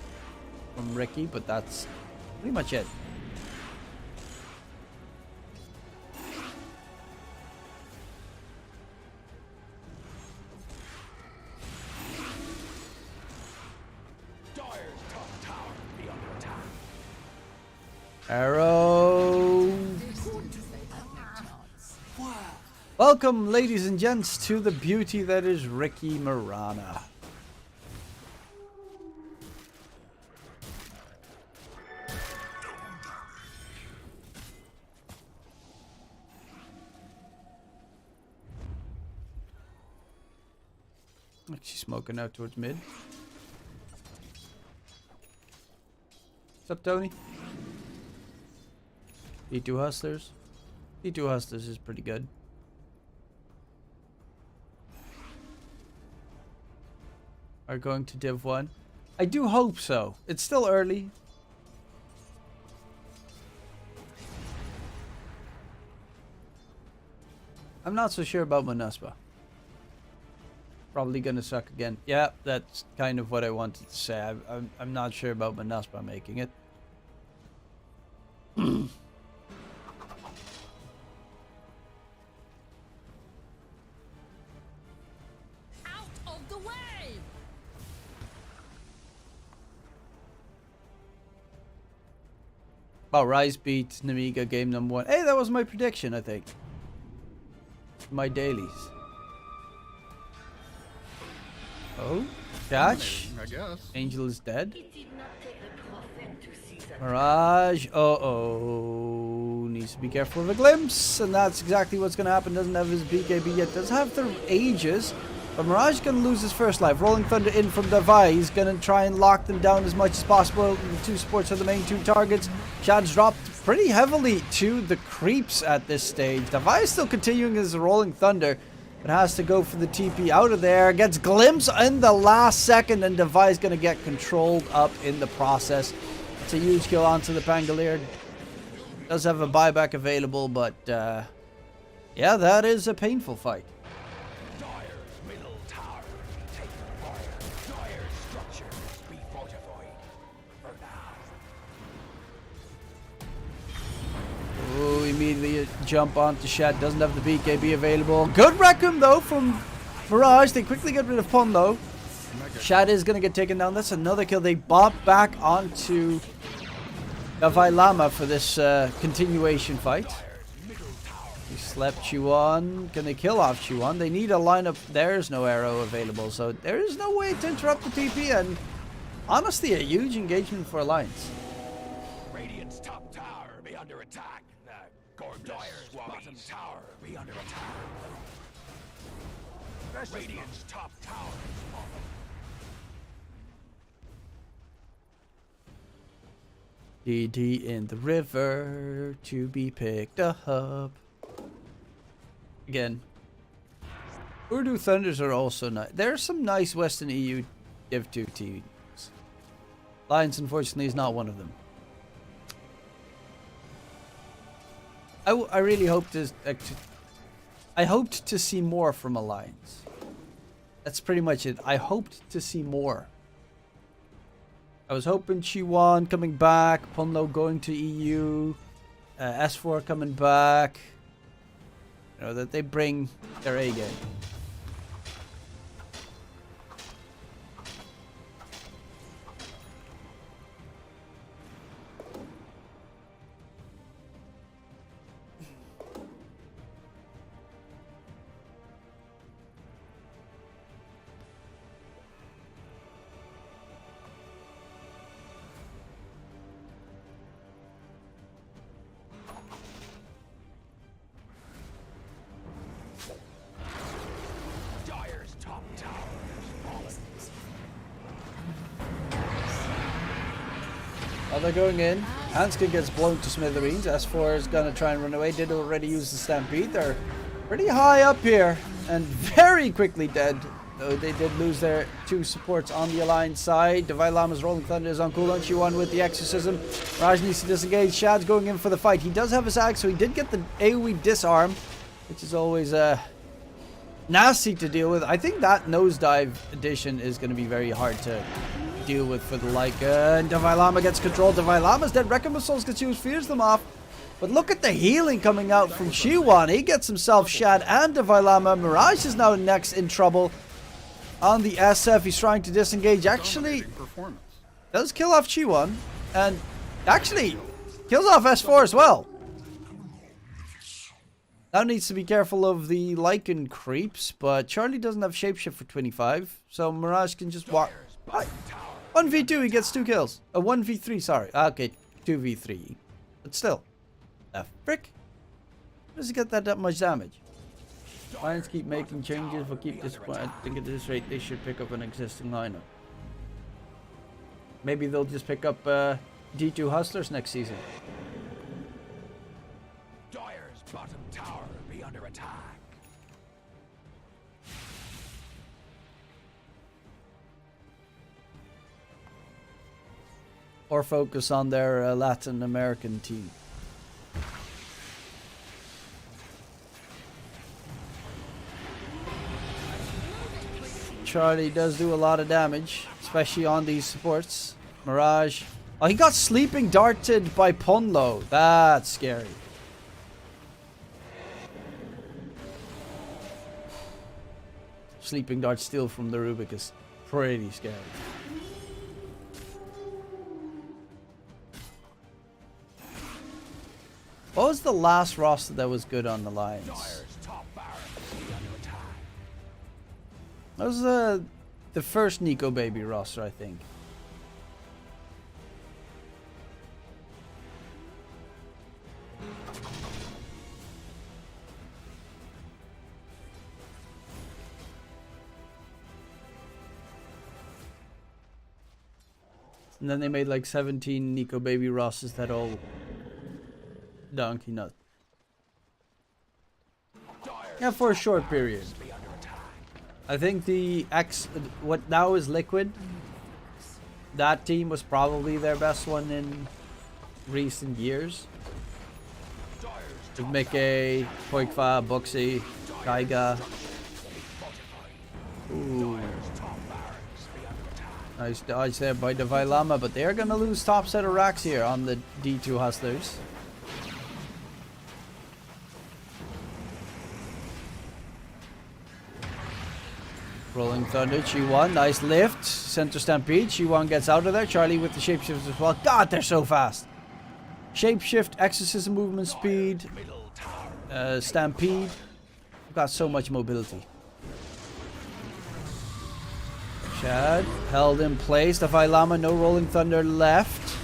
from Ricky, but that's pretty much it. Arrow. Welcome, ladies and gents, to the beauty that is Ricky Mirana. She's smoking out towards mid. What's up, Tony? D2Hustlers. D2Hustlers is pretty good. Are going to Div 1. I do hope so. It's still early. I'm not so sure about Manaspa. Probably gonna suck again. Yeah, that's kind of what I wanted to say. I'm not sure about Manaspa making it. Oh, Rise beat Namiga game number 1. Hey, that was my prediction, I think. My dailies. Oh, catch. I guess. Angel is dead. Mirage. Uh-oh. Needs to be careful of a glimpse. And that's exactly what's going to happen. Doesn't have his BKB yet. Does have the Aegis. But Mirage is going to lose his first life. Rolling Thunder in from Devi. He's going to try and lock them down as much as possible. The two supports are the main two targets. Shad's dropped pretty heavily to the creeps at this stage. Devi is still continuing his Rolling Thunder, but has to go for the TP out of there. Gets glimpse in the last second, and Devi is going to get controlled up in the process. It's a huge kill onto the Pangolier. Does have a buyback available, but yeah, that is a painful fight. Oh, immediately jump onto Shad. Doesn't have the BKB available. Good Requiem though from Mirage. They quickly get rid of Pun though. Shad is going to get taken down. That's another kill. They bop back onto Devi Lama for this continuation fight. He slept Chuan. Can they kill off Chuan? They need a lineup. There's no arrow available, so there is no way to interrupt the TP, and honestly a huge engagement for Alliance. Radiant's top tower be under attack. Dyer's bottom tower be under attack. Radiant's top tower is fallen. DD in the river to be picked up. Again, Urdu Thunders are also nice. There are some nice Western EU Div 2 teams. Lions, unfortunately, is not one of them. I really hope to... I hoped to see more from Alliance. That's pretty much it. I hoped to see more. I was hoping Chiwan coming back, Punlo going to EU, S4 coming back. You know, that they bring their A game. They're going in. Hanskin gets blown to smithereens. S4 is going to try and run away. Did already use the Stampede. They're pretty high up here and very quickly dead. Though they did lose their two supports on the Alliance side. Devi Lama's Rolling Thunder is on cooldown. She won with the Exorcism. Raj needs to disengage. Shad's going in for the fight. He does have his axe, so he did get the AoE disarm, which is always nasty to deal with. I think that nosedive addition is going to be very hard to deal with for the Leica. And Devi Lama gets controlled. Devi Lama's dead. Reckoned Souls gets used, fears them off. But look at the healing coming out from Shiwan. He gets himself Shad and Devi Lama. Mirage is now next in trouble on the SF. He's trying to disengage. Actually, does kill off Chiwan. And actually, kills off S4 as well. Now needs to be careful of the Lycan creeps. But Charlie doesn't have Shapeshift for 25. So Mirage can just walk. 1v2, he gets 2 kills. 1v3, sorry. Okay, 2v3. But still. The frick? How does he get that much damage? Lions keep making changes, but keep this. I think at this rate they should pick up an existing lineup. Maybe they'll just pick up D2 Hustlers next season. Dyer's bottom tower be under attack. Or focus on their Latin American team. Charlie does do a lot of damage, especially on these supports. Mirage. Oh, he got sleeping darted by Punlo. That's scary. Sleeping dart steal from the Rubik is pretty scary. What was the last roster that was good on the Lions? That was the first Nico Baby roster, I think. And then they made like 17 Nico Baby Rosses that all donkey nut. Yeah, for a short period. I think what now is Liquid, that team was probably their best one in recent years. With Mickey, Poikva, Boxy, Kaiga. Ooh. Nice dodge there by Divai Lama, but they're gonna lose top set of racks here on the D2 Hustlers. Rolling Thunder, Chi1, nice lift. Center Stampede, Chi1 gets out of there. Charlie with the shapeshift as well. God, they're so fast. Shapeshift, Exorcism movement speed, Stampede. We've got so much mobility. Shad, held in place. Divai Lama, no Rolling Thunder left.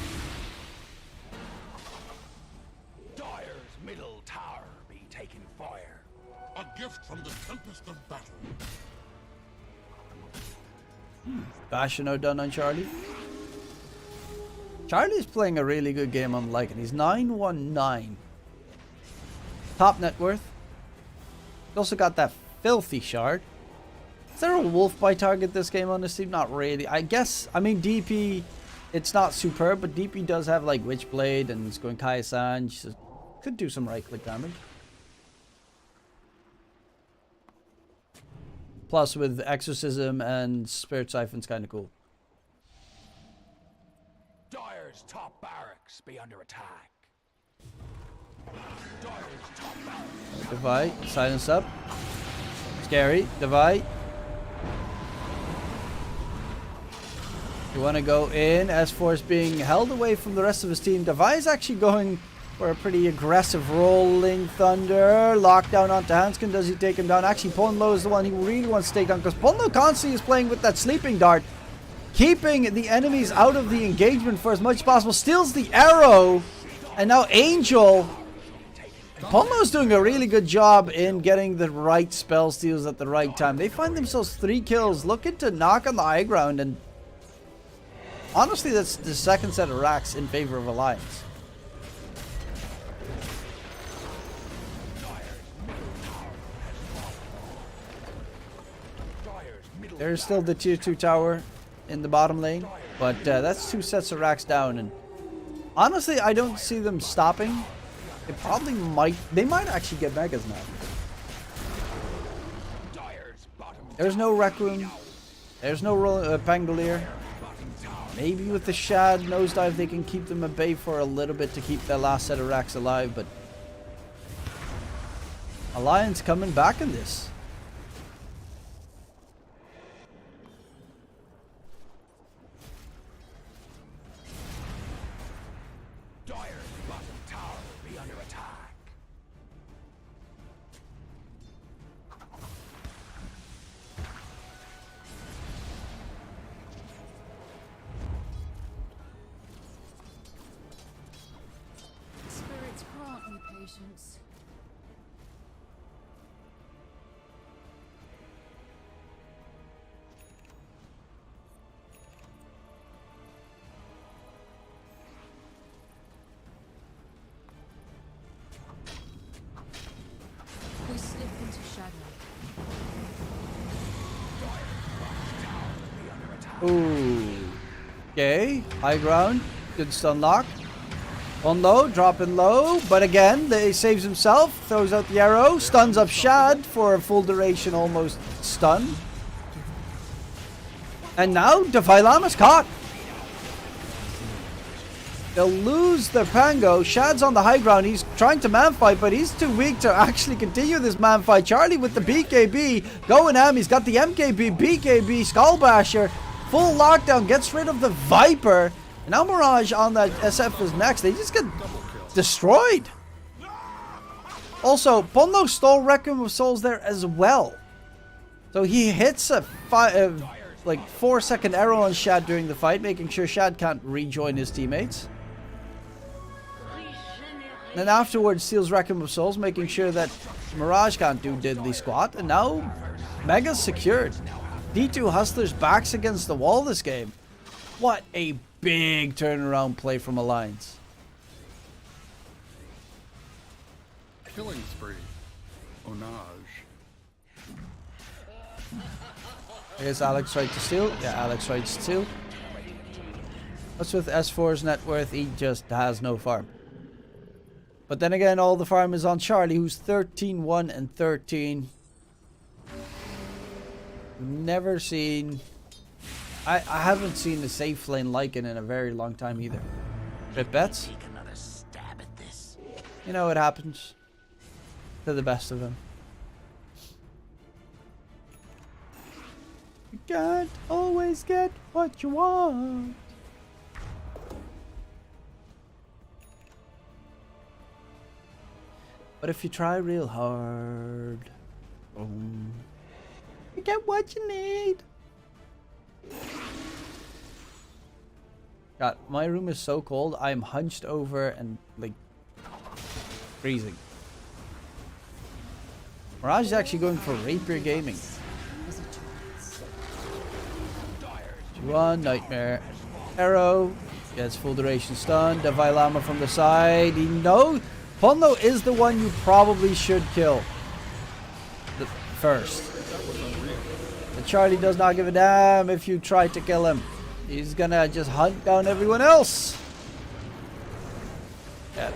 Dire's middle tower be taking fire. A gift from the tempest of battle. Bashino done on Charlie. Charlie's playing a really good game on Lycan. He's 919. Top net worth. He's also got that filthy shard. Is there a wolf by target this game on this team? Not really. I guess, I mean, DP, it's not superb, but DP does have like Witchblade and it's going Kaya Sanj. So could do some right click damage. Plus with Exorcism and Spirit Siphon's kind of cool. Dire's top barracks be under attack. Dire's top barracks. Divide, silence up. Scary, divide. You want to go in. S4 is being held away from the rest of his team. Divide is actually going for a pretty aggressive Rolling Thunder. Lockdown onto Hanskin. Does he take him down? Actually, Ponlo is the one he really wants to take down because Ponlo constantly is playing with that sleeping dart, keeping the enemies out of the engagement for as much as possible. Steals the arrow. And now Angel. Ponlo is doing a really good job in getting the right spell steals at the right time. They find themselves 3 kills, looking to knock on the high ground, and honestly, that's the second set of racks in favor of Alliance. There's still the tier 2 tower in the bottom lane, but that's 2 sets of racks down, and honestly, I don't see them stopping. They might actually get megas now. There's no Rec Room. There's no Pangolier. Maybe with the Shad nosedive they can keep them at bay for a little bit to keep their last set of racks alive, but Alliance coming back in this. Patience. We slip into shadow. Ooh. Okay, high ground. Good stun lock. On low, dropping low, but again, he saves himself, throws out the arrow, stuns up Shad for a full duration almost stun. And now Divai Lama's caught. They'll lose their Pango. Shad's on the high ground. He's trying to man fight, but he's too weak to actually continue this man fight. Charlie with the BKB going ham. He's got the MKB, BKB, Skull Basher. Full lockdown, gets rid of the Viper. And now Mirage on that SF is next. They just get destroyed. Also, Ponlo stole Requiem of Souls there as well. So he hits a 4-second arrow on Shad during the fight, making sure Shad can't rejoin his teammates. Then afterwards steals Requiem of Souls, making sure that Mirage can't do diddly squat. And now Mega's secured. D2 Hustlers backs against the wall this game. What a big turnaround play from Alliance. Killing spree. Onage. I guess Alex tried to steal. Yeah, Alex tried to steal. What's with S4's net worth? He just has no farm. But then again, all the farm is on Charlie, who's 13-1 and 13. Never seen... I haven't seen the safe lane Lycan in a very long time either. Rip bets? You know, it happens. To the best of them. You can't always get what you want. But if you try real hard, you get what you need. God, my room is so cold. I'm hunched over and like freezing. Mirage is actually going for Rapier Gaming. G1, Nightmare. Arrow. Gets full duration stun. Devi Lama from the side. No. Ponlo is the one you probably should kill. First. But Charlie does not give a damn if you try to kill him. He's gonna just hunt down everyone else. Yeah.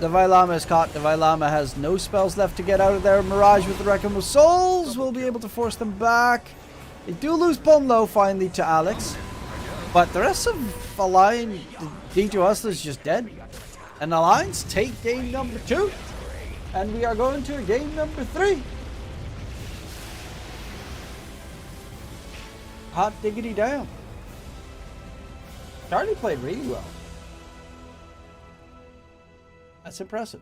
Devi Lama is caught. Devi Lama has no spells left to get out of there. Mirage with the Reckoning of Souls will be able to force them back. They do lose Ponlo finally to Alex. But the rest of Alliance, D2Hustlers is just dead. And Alliance take game number 2. And we are going to game number 3. Hot diggity damn. Charlie played really well. That's impressive.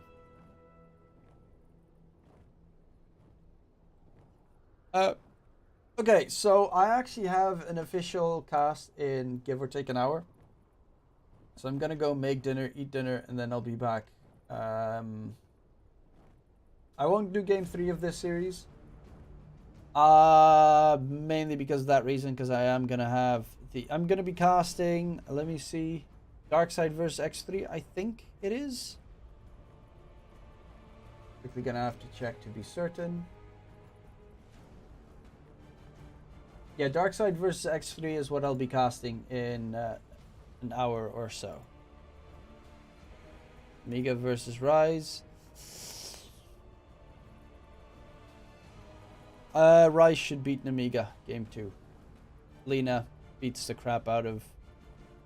Okay, so I actually have an official cast in give or take an hour. So I'm gonna go make dinner, eat dinner, and then I'll be back. I won't do game 3 of this series. Mainly because of that reason, because I am gonna have I'm gonna be casting, let me see, Darkside versus X3, I think it is. Quickly gonna have to check to be certain. Yeah, Darkside versus X3 is what I'll be casting in an hour or so. Amiga versus Rise. Rise should beat Namiga game 2. Lena beats the crap out of...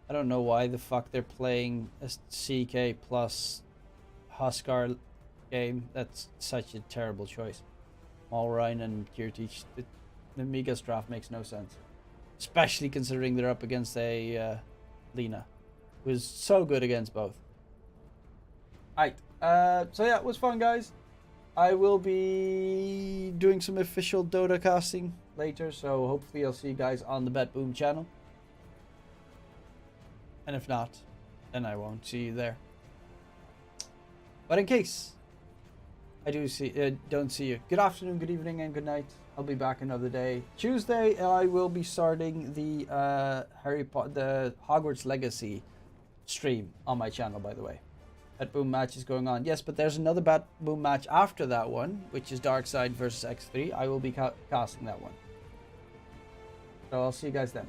I don't know why the fuck they're playing a CK plus Huskar game. That's such a terrible choice. Malrine and Kirtich. Namiga's draft makes no sense. Especially considering they're up against a Lena, who is so good against both. Alright, so yeah, it was fun, guys. I will be doing some official Dota casting later, so hopefully I'll see you guys on the Bet Boom channel. And if not, then I won't see you there. But in case I do don't see you, good afternoon, good evening, and good night. I'll be back another day. Tuesday, I will be starting the the Hogwarts Legacy stream on my channel, by the way. Bet Boom match is going on. Yes, but there's another Bet Boom match after that one, which is Darkside versus X3. I will be casting that one. So I'll see you guys then.